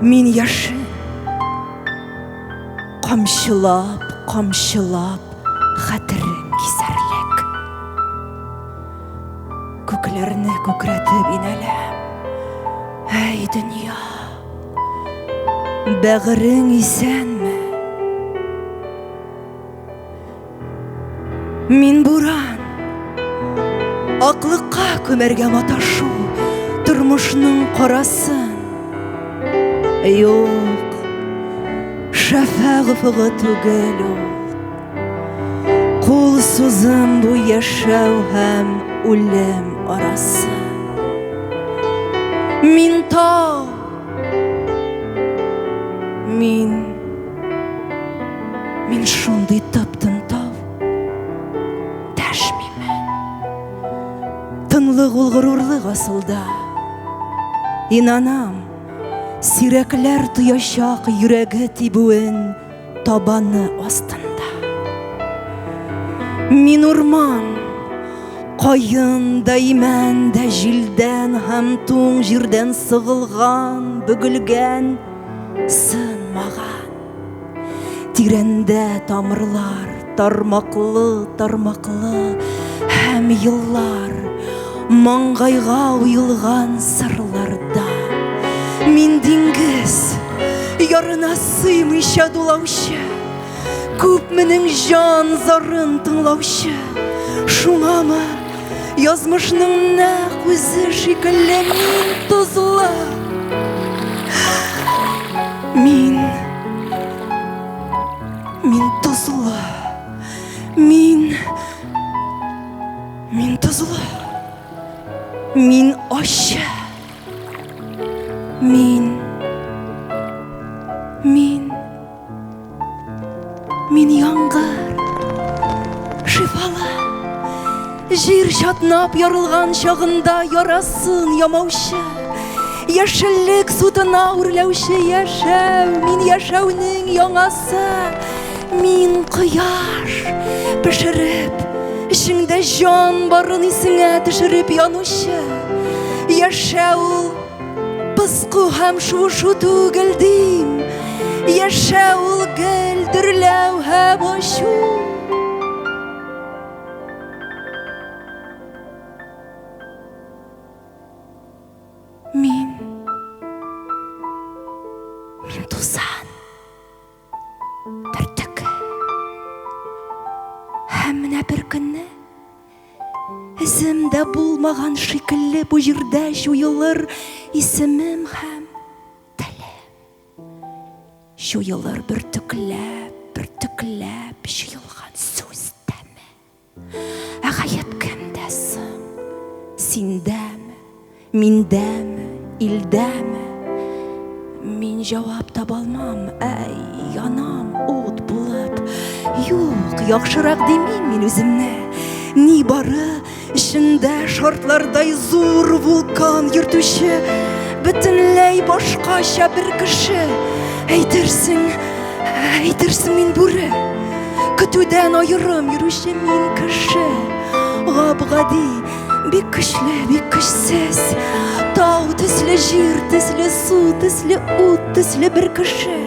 Min yaşı Qamşılap xatirin kisarlik. Köklerini kökretip inelem. Ey dünya, Bəğrin isenmi? Min buran, Aqlıqqa kömerge mataşu, Turmuşnun qoraсын. Yok, şəfəğıfığı tügəl ol. Qol suzum bu yaşav hem ölüm arası. Min tağ, min şunday taptın tav. Dəşmiymen. Tınlıq ulğururlıq asılda. İnanam, Sirekler tuyaşak yüreği tibuğun tabanı astında. Min urman, Qayın daymen de jilden hem tuğ jirden sığılgan, bөгülgen, sınmağan. Tirende tamırlar, tarmaklı, hem yıllar, mangayga uyulgan sırlarda. Min dingiz, yarına sıymışa dolauşı, Köpminin jan zarın tınlauşı. Şuna mı yazmışnın ne gözü şekilli min tuzlu. Min tuzlu. Min tuzlu. Min aşı. Min yangır, şifalı. Jir şatnap yarılgan şağında yarasın yamauşı. Yeşillik sutuna urlauşı yaşav, min yaşavның yangası. Min kıyaş pişirip, işinde jan barın isine tişirip yanışı. Yaşav pısqı hem şu tügildim. Yaşav gildirlav hem aşu. Min tuzan tırtık. Hem ne bir günü izimde bulmagan şekilli bu jirde şuyulur isimim hem dilim. Şuyulur bir tüklep şuyulgan söz demi. Ağayet kimdesin? Sinde mi? Minde mi? İlde mi? Min cevap tabalmam, ey yanam ot bulup. Yok, yaxşırak demeyim min özümne. Ni barı içinde şartlarday zor vulkan yürtüşü. Bütünley başkaşa bir kişi. Eytirsin min buri. Kütüden ayırım yürüyüşü min kişi. Gabgadi бик көчле, бик көчсез. Тау төсле, җир төсле, су төсле, ут төсле бер кеше.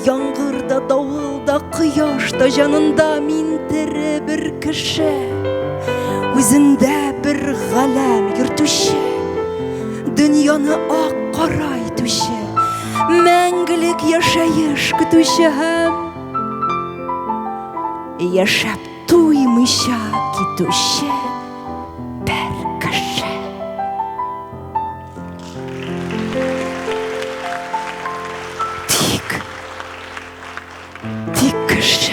Яңгырда, давылда, кояшта, җанында мин тере бер кеше. Үзендә бер галәм йөртүче, дөньяны ак кара итүче, мәңгелек яшәеш көтүче һәм яшәп туймыйча китүче бер кеше. Тик кеше.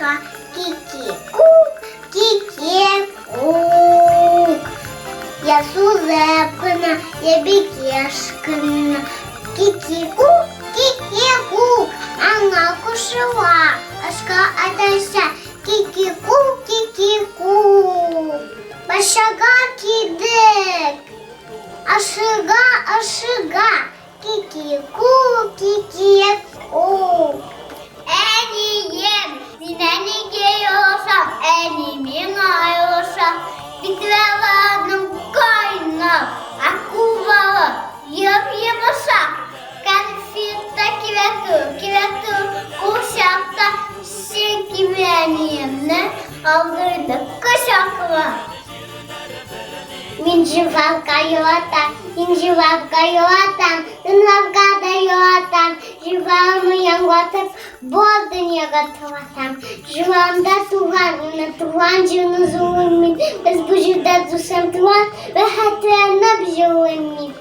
ошқа, ки-ки-кук, ки-ки-кук. Я сузепкана, я бекешкана, ки-ки-кук, ки-ки-кук. Аңа кушыла, ашқа атайша, ки-ки-кук, ки-ки-кук. Башаға кидік, ашыға, ки-ки-кук, ки-ки-кук. Әнейем, мен әнеге олсам, әнемен айылсам, битвеладың қайнап, акубалы, еп-емісам, конфетта кевету, кушақта, сен кеменемні алдырды кушақла. Мен живалка йотам, ынлавға да йотам, живалмы яңғатып, бол дүниеға туатам. Жыламда туған жыны зұлыммен, біз бұл жылда зұсам туан, вә хәтіанап жылыммен.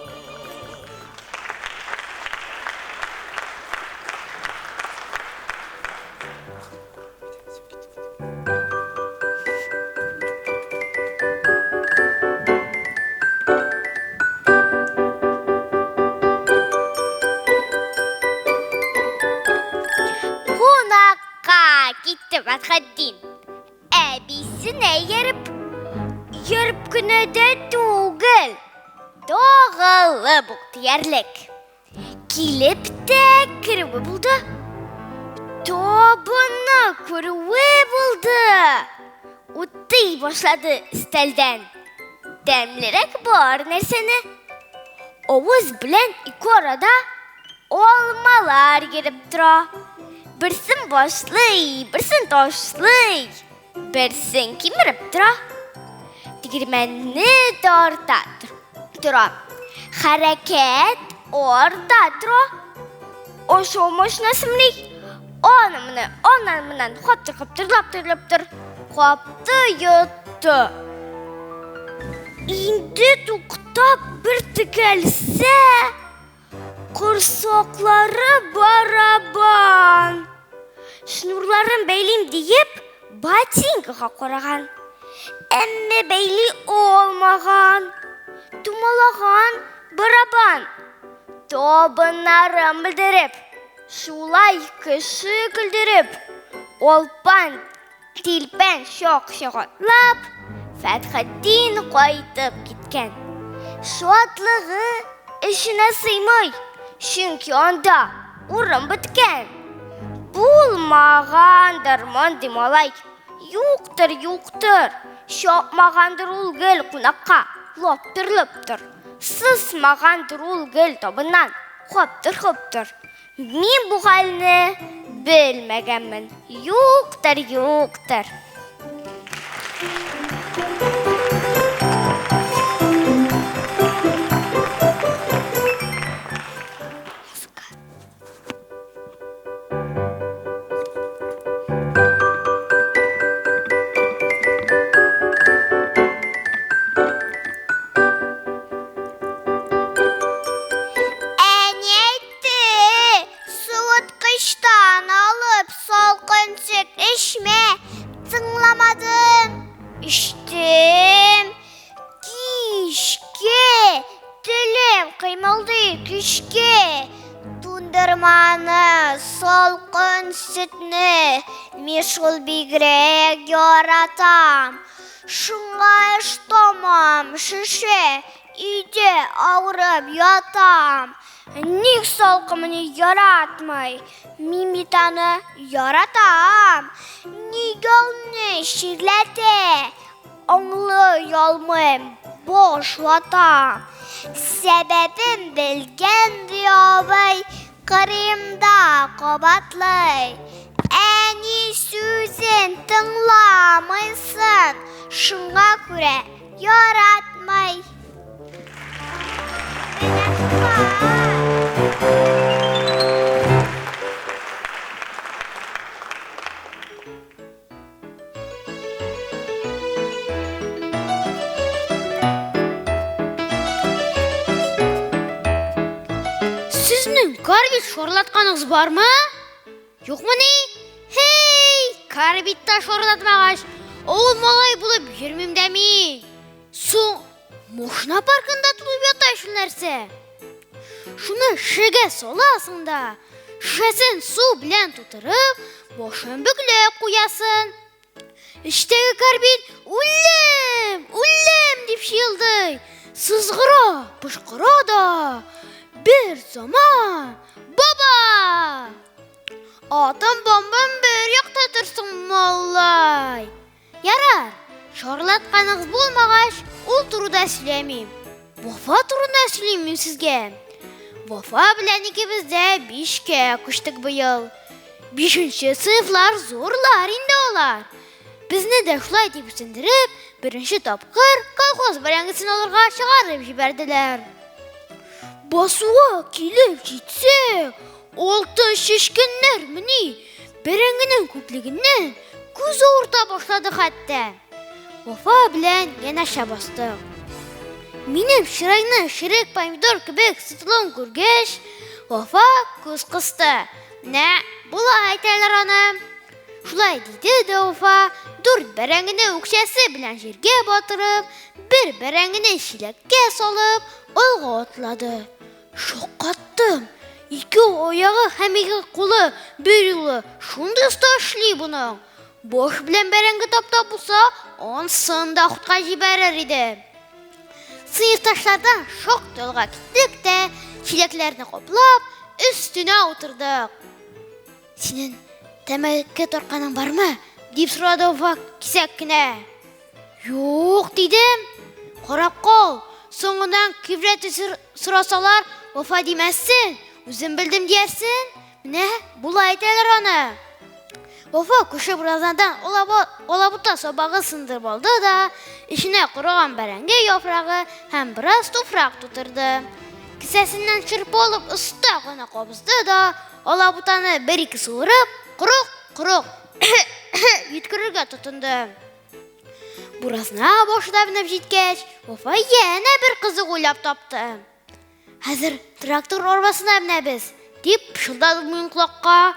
Батхаддин, әбисіне еріп күніде түгіл, тоғылы бұқты ерлік. Келіп те кіруі болды, тобыны көруі болды. Ұтты башлады стәлден, дәмлерек бар нәрсені. Оғыз білен икі арада олмалар керіп тұра. Бірсін башлый, бірсін ташлый, бірсін кеміріп тұра. Тегірменні тарта тұра. Харекет орта тұра. Ошо машинасымлей. Онан қаптыр. Қапты йотты. Инді тұқтап бір тікелсе, құрсоқлары барабан. Шнурларын бәйлейм дейіп, ботинкаға қораған. Әмме бәйлей олмаған. Тумалаған барабан. Тобынарын білдіріп, шулай кіші күлдіріп, олпан, тілпен шоқ-шоғатлап, Фәтхаддин қайтып кеткен. Шотлығы ішіне сыймай, шүнкі онда ұрым біткен. Булмағандар мұнды малай, юқтыр, шоқмағандар ол гіл құнаққа лоптыр. Сысмағандар ол гіл тобынан қоптыр. Мен бұл қалыны білмегенмін, юқтыр. Мешіл бігрек яратам, шыңға іштамам, шыше, үйде ауырып ятам. Ник салқымыны яратмай, мимитаны яратам. Нигелні ширләте, оңлы ялмым, бош ватам. Сәбәбім білген диябай, қырымда қабатлай. Әні сөзін тыңламайсын, шыңға көре яратмай. Сіздің карбет шорлатқаныңыз бар ма? Жоқ мұны? Хей, Карбитта шорлатмагач, ул малай булып йөрмим дәми. Соң, машина паркында тулып ята шул нәрсә. Шуны шешәгә саласың да, шешәсен су белән тутырып, башын бөкләп куясың. Эчтәге карбит үлем, үлем дип шылдый. Сызгыра, пышкыра да. Bir zaman baba! Атам бомбам бер якта торсын маллай. Ярар, шарлатканыгыз булмагач, ул турыда сөйләмим. Вафа турында сөйлим мин сезгә. Вафа белән икебез дә 5-кә күчтек быел. 5-нче сыйфлар зурлар инде алар. Безне дә шулай дип үсендереп, 1-нче тапкыр колхоз бәрәңгесен алырга чыгарып җибәрделәр. Басуга килеп җитсә, алтын чишкеннәр мени бәрәңгенең күплегеннән күз авырта башлады хәтта. Вафа белән янәшә бастык. Минем чырайны ширек помидор кебек сытылуын күргәч, Вафа күз кысты. Нә, булай әйтәләр аны. Шулай диде дә Вафа, 4 бәрәңгене үкчәсе белән җиргә батырып, 1 бәрәңгене чиләккә салып, алга атлады. Шаккаттым. 2 аягы һәм 2 кулы бер юлы шундый оста эшли буның. Баш белән бәрәңге таптап булса, ансын да хутка җибәрер иде. Сыйыфташлардан шактый алга киттек тә, чиләкләрне каплап, өстенә утырдык. Синең тәмәке торканың бармы? Дип сорады Вафа кисәк кенә. Юк дидем. Карап кал. Соңыннан кибрәт сорасалар, Вафа димәссен. Үзем белдем диярсен. Менә булай әйтәләр аны. Вафа күшә буразандан алабута сабагы сындырып алды да, иченә курыган бәрәңге яфрагы һәм бераз туфрак тутырды. Кисәсеннән чырпы алып оста гына кабызды да, алабутаны 1-2 суырып, курык йөткерергә тотынды. Буразна башына менеп җиткәч, Вафа янә бер кызык уйлап тапты. Хәзер трактор арбасына менәбез, дип шылдады мин колакка.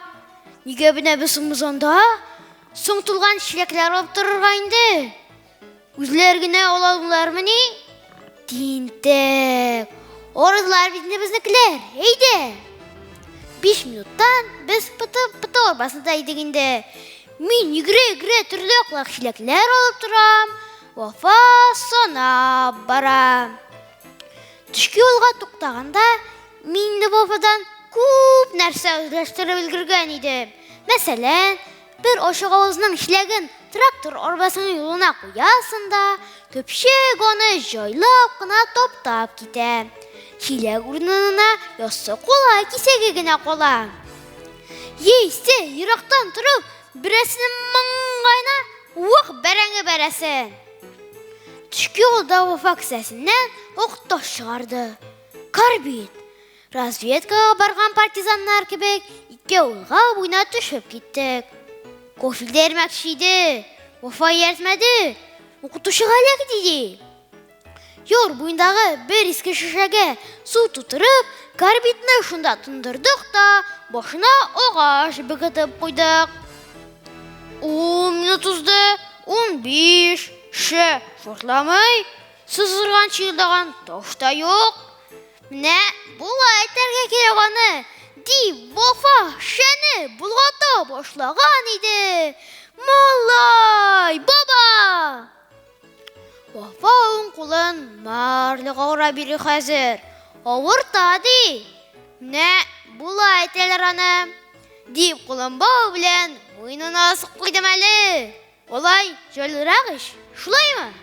Нигә менәбез анда? Соң тулган чиләкләр алып торырга инде. Үзләр генә алалармы ни? Тинтәк. Арыдлар бит безнекеләр. Әйдә. 5 минуттан без пыты арбасында идек инде. Мин йөгерә төрле аклак чиләкләр алып торам. Вафа санап бара. Төшке юлга туктаганда мин дә Вафадан күп нәрсә үзләштереп өлгергән идем. Мәсәлән, бер ашык авызның чиләген трактор арбасының юлына куясың да, көпчек аны җайлап кына таптап китә. Чиләк урынына яссы кулай кисәге генә кала. Яисә, ерактан торып, берсенең маңгайына ук бәрәңге бәрәсен. Төшке юлда Вафа кесәсеннән ок таш чыгарды. Карбит. Разведкага барган партизаннар кебек 2 уйга буйна төшеп киттек. Кофелдә эрмәкче иде. Вафа яртмады. Укытучыга элек диде. Юл буендагы бер иске шешәгә су тутырып, карбитны шунда тундырдык та, башына агач бөгетеп куйдык. 10 минут узды, 15. Шортламый, сызырган чыйылдаган таш та юк. Менә булай әйтергә кирәк аны, дип Вафа шәне болгата башлаган иде. Малай, баба! Вафа уң кулын марлыга ура бири хәзер. Авырта ди. Менә булай әйтәләр аны, дип кулын бау белән муенына асып куйдым әле. Олай җайлырак иш, шулаймы?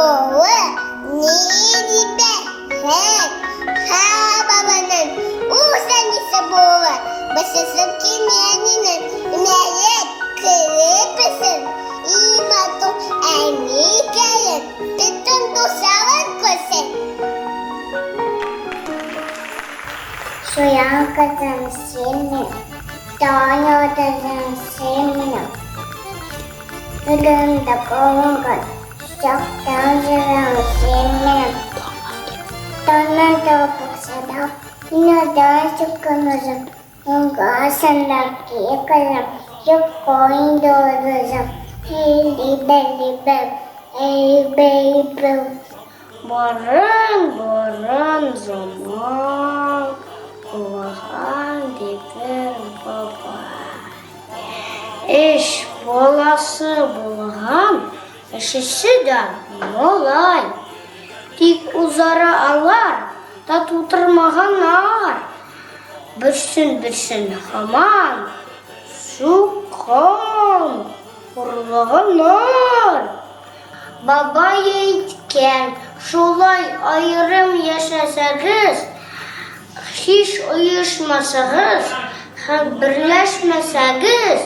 Doğu neydi ha babanın uzanısı boğu başısın kimeninin melek kırıpısın İmatu emnikeyin bütün dosavan kosun Suyan kızın seni Doğu'dasın seni Ölümde kovungun Çoktan zırhım seni Donlar topuk sadap Yine daha çıkınızım Unga sandaki yıkılım Yok koyun doğruzum Hili belli Barın zaman Kulağan dikir baba İş bolası bulğan Eşisi de molay Tik uzara alar Da tuturmağan ağır Birsin haman Su kan Kurulağan ağır Baba yeğitken Şolay ayrım yaşasağız Hiç uyuşmasağız Hem birleşmesağız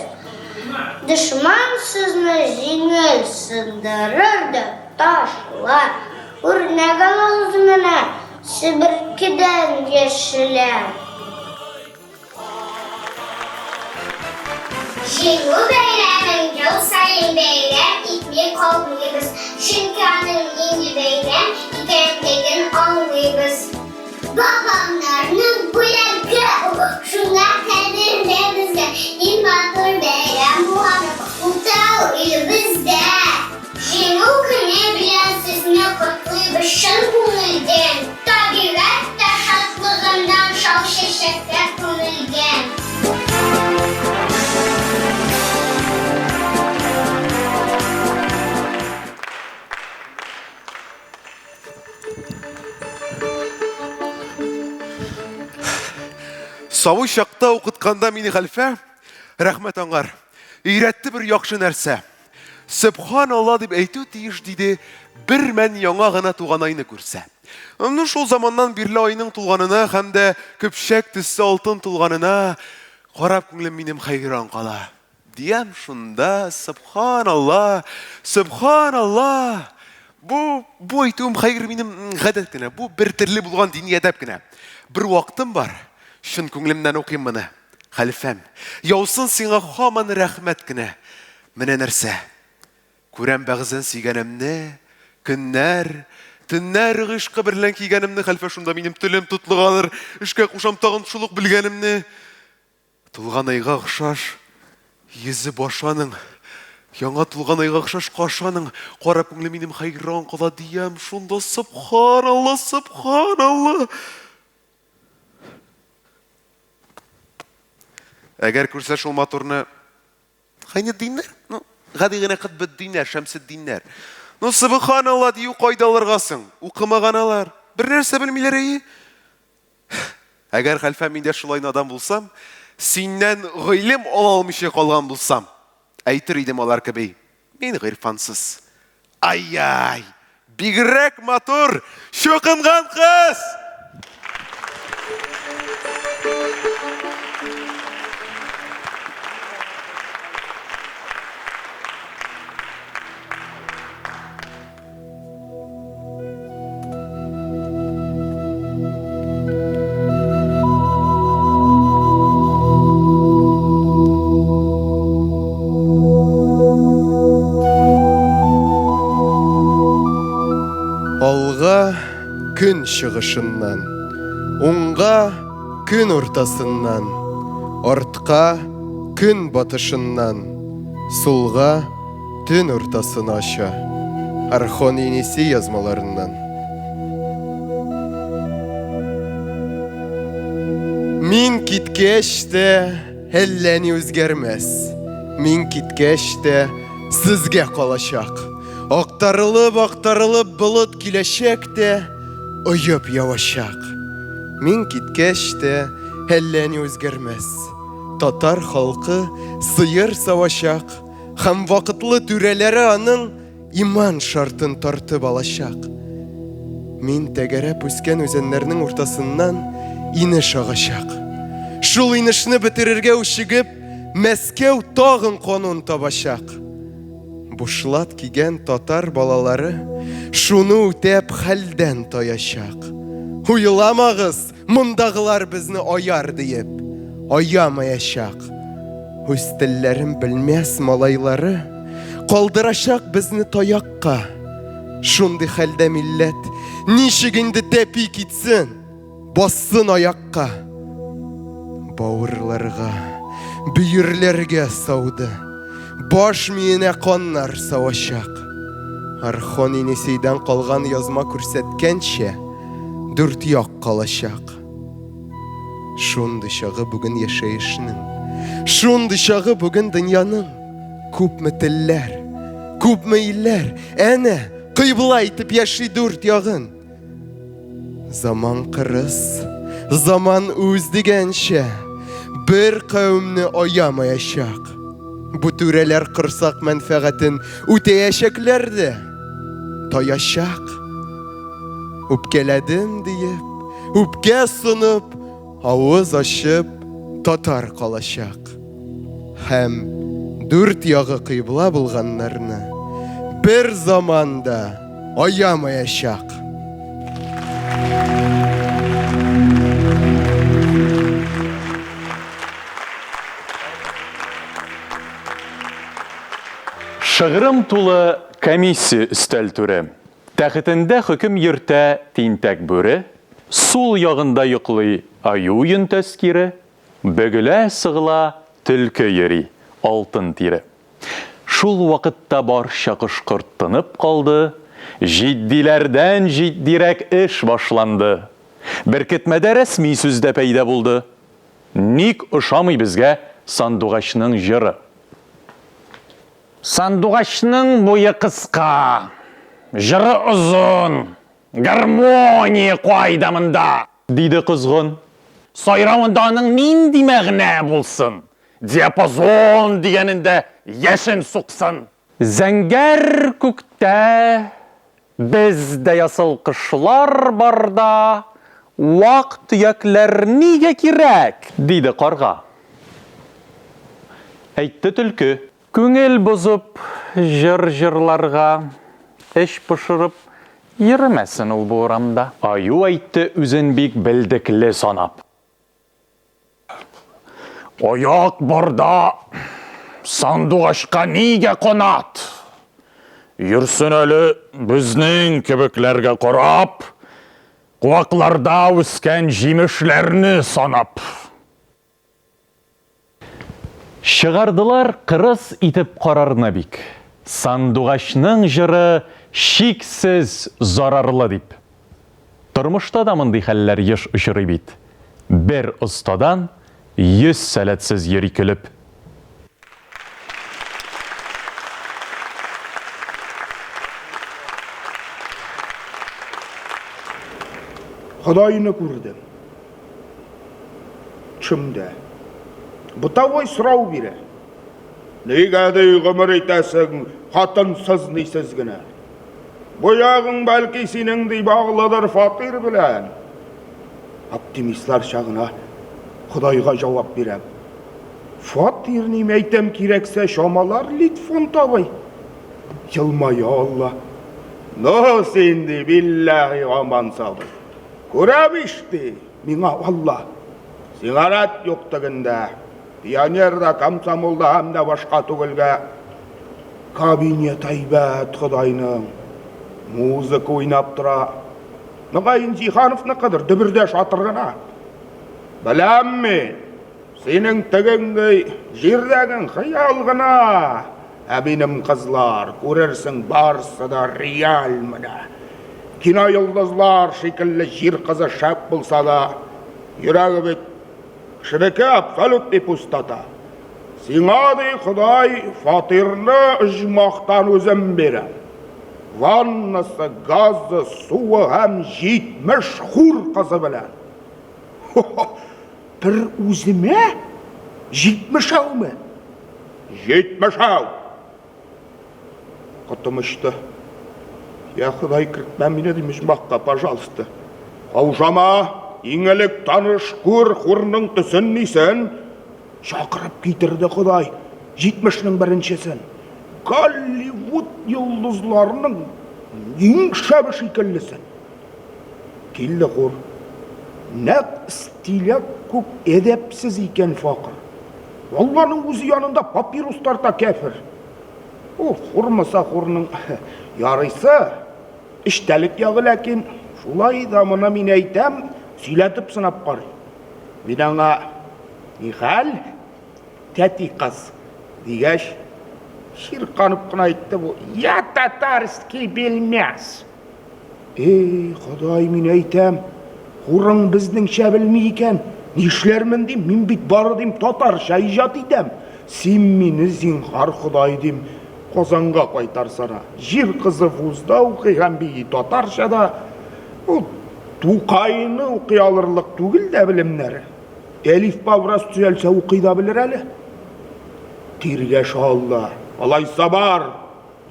Düşman sizni jingil sındırır da taşlar Örnek ağzına Sibirkiden yeşiller Jingu beyler, yol sayın beyler İkmir kolmuyoruz Şınkanın yeni beyler İkemdegin olmuyoruz Babamlarının bu yakı Şunlar tedir de bizde İmadur beyler Muhammed Muhtar ili bizde Jingu kine bilen sizine kutluyu Bışın kumulden Tabivet de şatlığından Şal şeşekler kumulden Савы шақта оқытқанда мені халфа, рахмет аңғар. Үйретті бір яқшы нәрсе. Субханалла деп әйту тиіш дейді, бір мән яңа ғана туған айны көрсе. Оның шол заманнан бірлі айның тұлғанына, һәм де көпшек түсі алтын тұлғанына, қарап көңілім менім қайғыран қала. Диям шында, субханалла, субханалла. Бұл айтуым қайғыр менім ғадет кіне, бұл бір түрлі болған дини әдәп кіне. Бір уақытым бар. Шын көңілімнен оқим мұны. Халифәм, яусын сиңа хаман рәхмәт кіне. Мене нәрсе? Көрәм бәғізін сүйгенімні, күннәр, түннәр ғышқы бірлән кейгенімні, халифә шында менім тілім тұтлығалыр, ішке қушам тағын шұлық білгенімні. Тұлған айға ғышаш, езі башаның, яңа тұлған айға ғышаш қашаның, қарап көңілі менім қайғыран қала диям, шында субханалла, субханалла. Әгәр күрсә шул матурны, қайны диннәр? Ғади ғына қыт бүт диннәр, шәмсі диннәр. Субханалла дию қайдалырғасың, уқымағаналар, бір нәрсе білмейлер әйі. Әгәр халфә менде шулай надан булсам, синнән ғилем ала алмышы қалған булсам, әйтер идем алар кебей, мен ғирфансыз. Ай-ай, бигрәк матур, шоқынған қыз! Күн шығышыннан, оңға күн ортасыннан, артқа күн батышыннан, солға түн ортасын аша. Архон енесі язмаларынан. Мин киткәч тә әлләни үзгәрмәс. Мин киткәч тә сезгә калачак. Ақтарылып болыт киләчәк тә Ойып явашак. Мин киткәч тә әлләни үзгәрмәс. Татар халқы сыйыр савашак. Һәм вакытлы түрәләре аның иман шартын тартып алачак. Мин тәгәрәп үскән үзәннәрнең уртасыннан инеш агачак. Шул инешне бетерергә үчегеп, Мәскәү тагын канун табачак. Бушлат кигән татар балалары шуны үтәп хәлдән таячак. Уйламагыз, мондагылар безне аяр диеп, аямаячак. Үз телләрен белмәс малайлары калдырачак безне таякка. Шундый хәлдә милләт ничек инде тәпи китсен, бассын аякка. Бауырларга, бөерләргә сауды, баш миенә каннар савачак. Архон инесейдән калган язма күрсәткәнчә, дүрт як калачак. Шундый чагы бүген яшәешнең, шундый чагы бүген дөньяның. Күпме телләр, күпме илләр, әнә кыйбла итеп яши дүрт ягын. Заман кырыс, заман үз дигәнчә, бер кавемне аямаячак. Бу түрәләр кырсак мәнфәгатен үтәячәкләр дә, таячак. Үпкәләдем диеп, үпкә сынып, авыз ачып, татар калачак. Һәм дүрт ягы кыйбла булганнарны бер заманда аямаячак. Шыгырым тулы комиссия өстәл түрі. Тәхетендә хөкем йөртә тинтәк бүре, сул ягында йоклый аюын тәскире, бөгелә сыгыла төлке йөри, алтын тире. Шул вакытта барча кышкырт тынып калды, җиддиләрдән җиддирәк эш башланды. Беркетмәдә рәсми сүздә пәйда булды. Ник ошамый безгә Сандугачның җыры? Сандугачның буе кыска, җыры озын, гармония кайда монда? Диде кызгын. Сайравында аның нинди мәгънә булсын? Диапазон дигәнендә яшен суксын. Зәңгәр күктә бездә ясыл кышлар барда, вак төякләр нигә кирәк? Диде карга. Әйтте төлке. Күңел бозып, жыр-жырларга, эш пышырып, йөрмәсен ул бу урамда. Аю әйтте үзен бик белдекле санап. Аяк барда, Сандугачка нигә канат? Йөрсен әле безнең кебекләргә карап, куакларда үскән җимешләрне санап. Чыгардылар кырыс итеп карарны бик. Сандугачның җыры шиксез зарарлы дип. Тормышта да мондый хәлләр еш очрый бит. Бер остадан 100 сәләтсез йөри көлеп. Худайны күрдем. Чымда. Бутавой сұрау бире. Нигәдей ғұмыр итәсің, қатынсыз нисіз генә. Бояғың бәлки синеңдей бағлыдыр фатир белән. Оптимистлар чагына Худайга жауап бирәм. Фатир ниме әйтәм кирәксә шамалар Литфон табай. Йылмая Алла. Ну синди биллаһи аман салды. Күрәм ишти, миңа Алла. Сигарат юктыгында. Пионерда, комсомолда һәм дә башка түгелгә кабинет әйбәт Худайның. Музыка уйнап тора. Нугайын Җиһановныкыдыр, дөбердә шатыр гына. Беләм мин, синең тегеңдәй җирдәгең хыял гына. Ә минем кызлар, күрерсең, барсы да реаль менә. Кино йолдызлар шикелле җир кызы шәп булса да, йөрәге бит кешенеке абсолютный пустота. Сиңа ди Худай фатирны оҗмахтан үзем бирәм. Ваннасы, газы, суы һәм 70 хур кызы белән. Бер үземә 70 ме? 70. Котымышты. Я Құдай кіртпән мені демеш баққа, пожалуйста. Қаужама, еңелік таныш көр құрның түсін несін? Шақырып кетірді Құдай, 70-нің біріншесін. Голливуд йылдызларының ең шабы шекеллісін. Келді құр. Нәк стиля көп әдепсіз екен фақыр. Алланың өзі янында папирустарда кәфір. О, құрмаса құрның ярайсы. Іштәлік яғы ләкин, шулай да мұна мен әйтәм, сөйләтіп сынап бар. Мен аңа, Михал, тәти қыз, дегеш, ширқанып қына айтты бұл, я татарский белмәс. Құдай мен әйтәм, құрың біздің шәбілмей екен, нешлермін дейм, мен бит бары дейм, татарша ижат едім. Сен мені зинғар Құдай дейм, Қозанға қайтарсана. Жер қызы вузда оқиған бейі татаршада, туқайыны оқи алырлық түгіл дә білімнәрі. Әлиф баврас түзелсе оқида білір әлі. Терге шалла, алайса бар,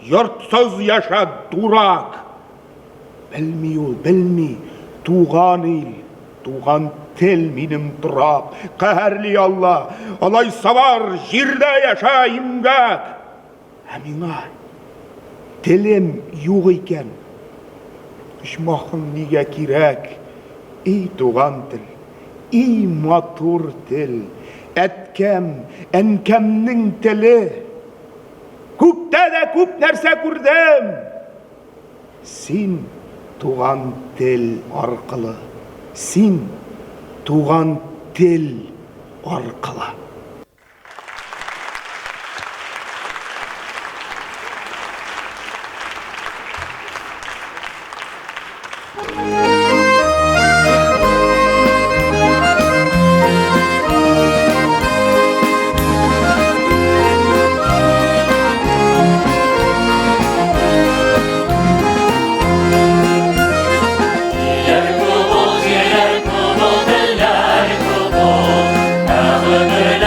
йұртсыз яша дурак. Білмей ол, білмей, туған ел, туған тел менің тұрап. Қәрли Алла, алайса бар, жерде яша имгак. Әміңа, тілім юқ екен. Үшмақың неге керек? Ей туған тіл, ей матур тіл, әткәм, әнкәмнің тілі. Көпте де көп нәрсе көрдім. Сен туған тіл арқылы, сен туған тіл арқылы. Gönül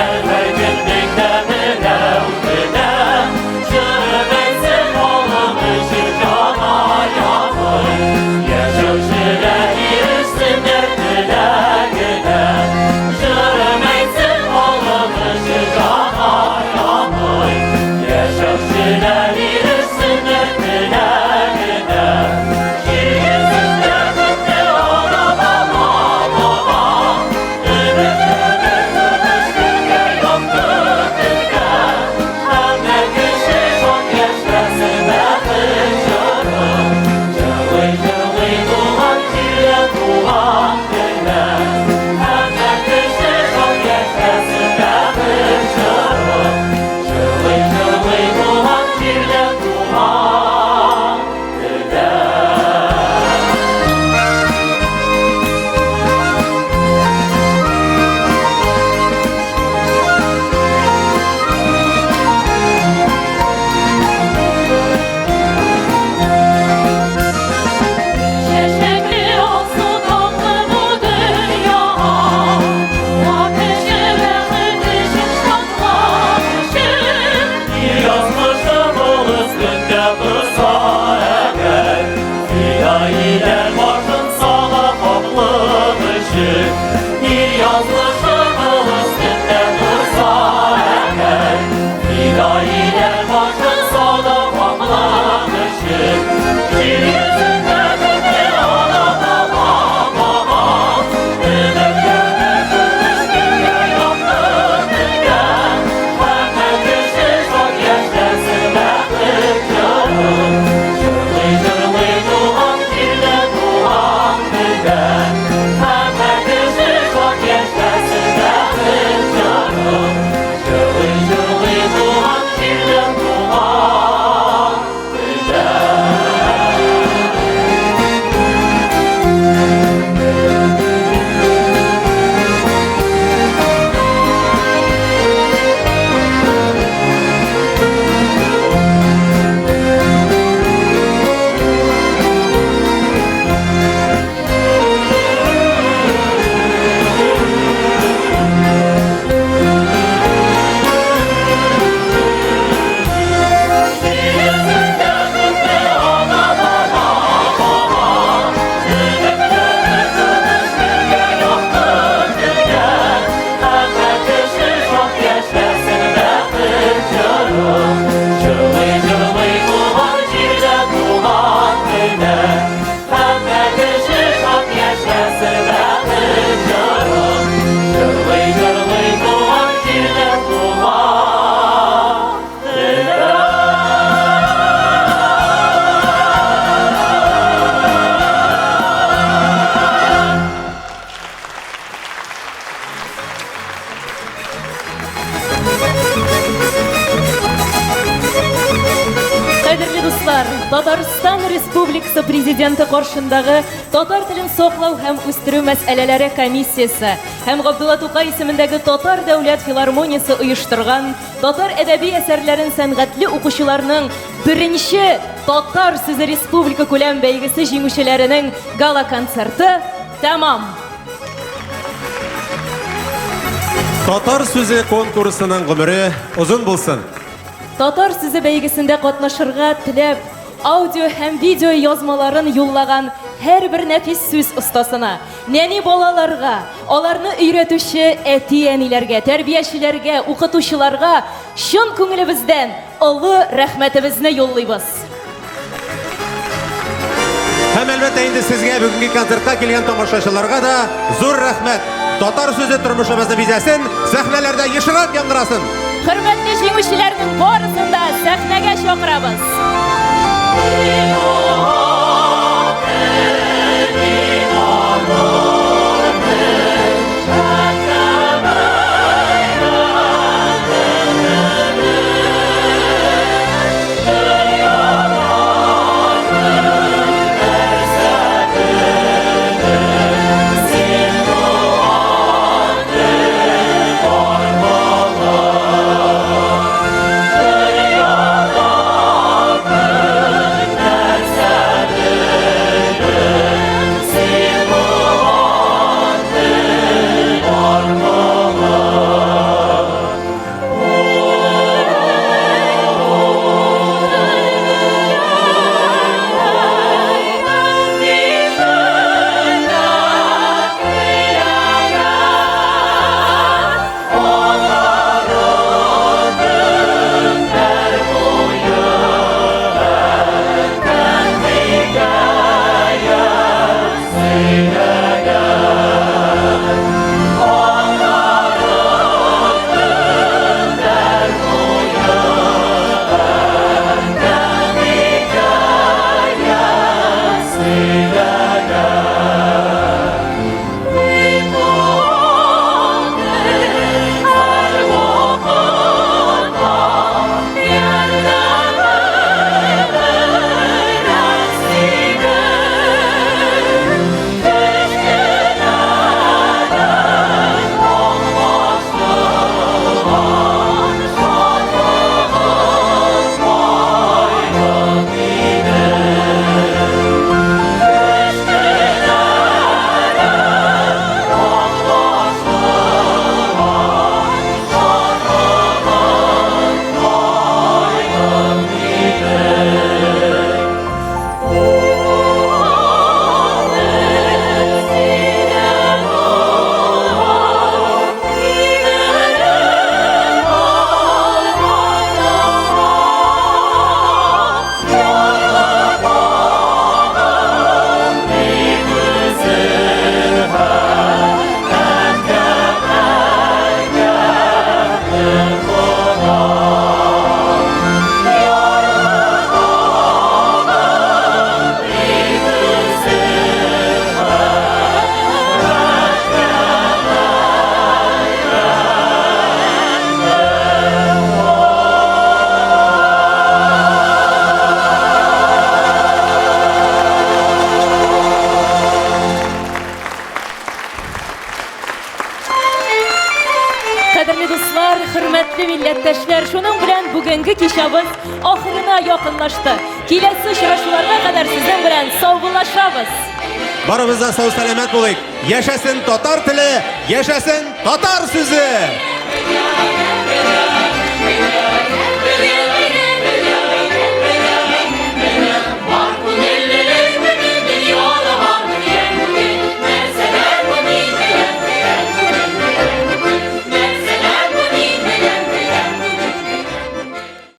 Татарстан Республикасы президенты каршындагы татар телен саклау һәм үстерү мәсьәләләре комиссиясе һәм Габдулла Тукай исемендәге Татар дәүләт филармониясе оештырган татар әдәби әсәрләрен сәнгатьле укучыларның беренче Татар сүзе республика күләм бәйгесе җиңүчеләренең гала концерты тәмам. Татар сүзе конкурсының гомере озын булсын. Татар сүзе бәйгесендә катнашырга теләп, аудио һәм видео язмаларын юллаган һәрбер нәфис сүз остасына, нәни балаларга, аларны өйрәтүче әти-әниләргә, тәрбиячеләргә, укытучыларга чын күңелебездән олы рәхмәтебезне юллыйбыз. Һәм әлбәттә инде сезгә бүгенге концертка килгән тамашачыларга да зур рәхмәт. Татар сүзе тормышыбызны бизәсен, сәхнәләрдә ешрак яңгырасын. Хөрмәтле җиңүчеләрнең барысын да сәхнәгә чакырабыз. Hürmetli millettəşlər, şunun bilən bugünkü kişabız ahırına yaxınlaşdı. Kiləsi şuraşularına qədər sizin bilən savğulaşabız. Barımızda sağ selamet bulayık. Yaşasın Tatar tili, yaşasın Tatar sözü.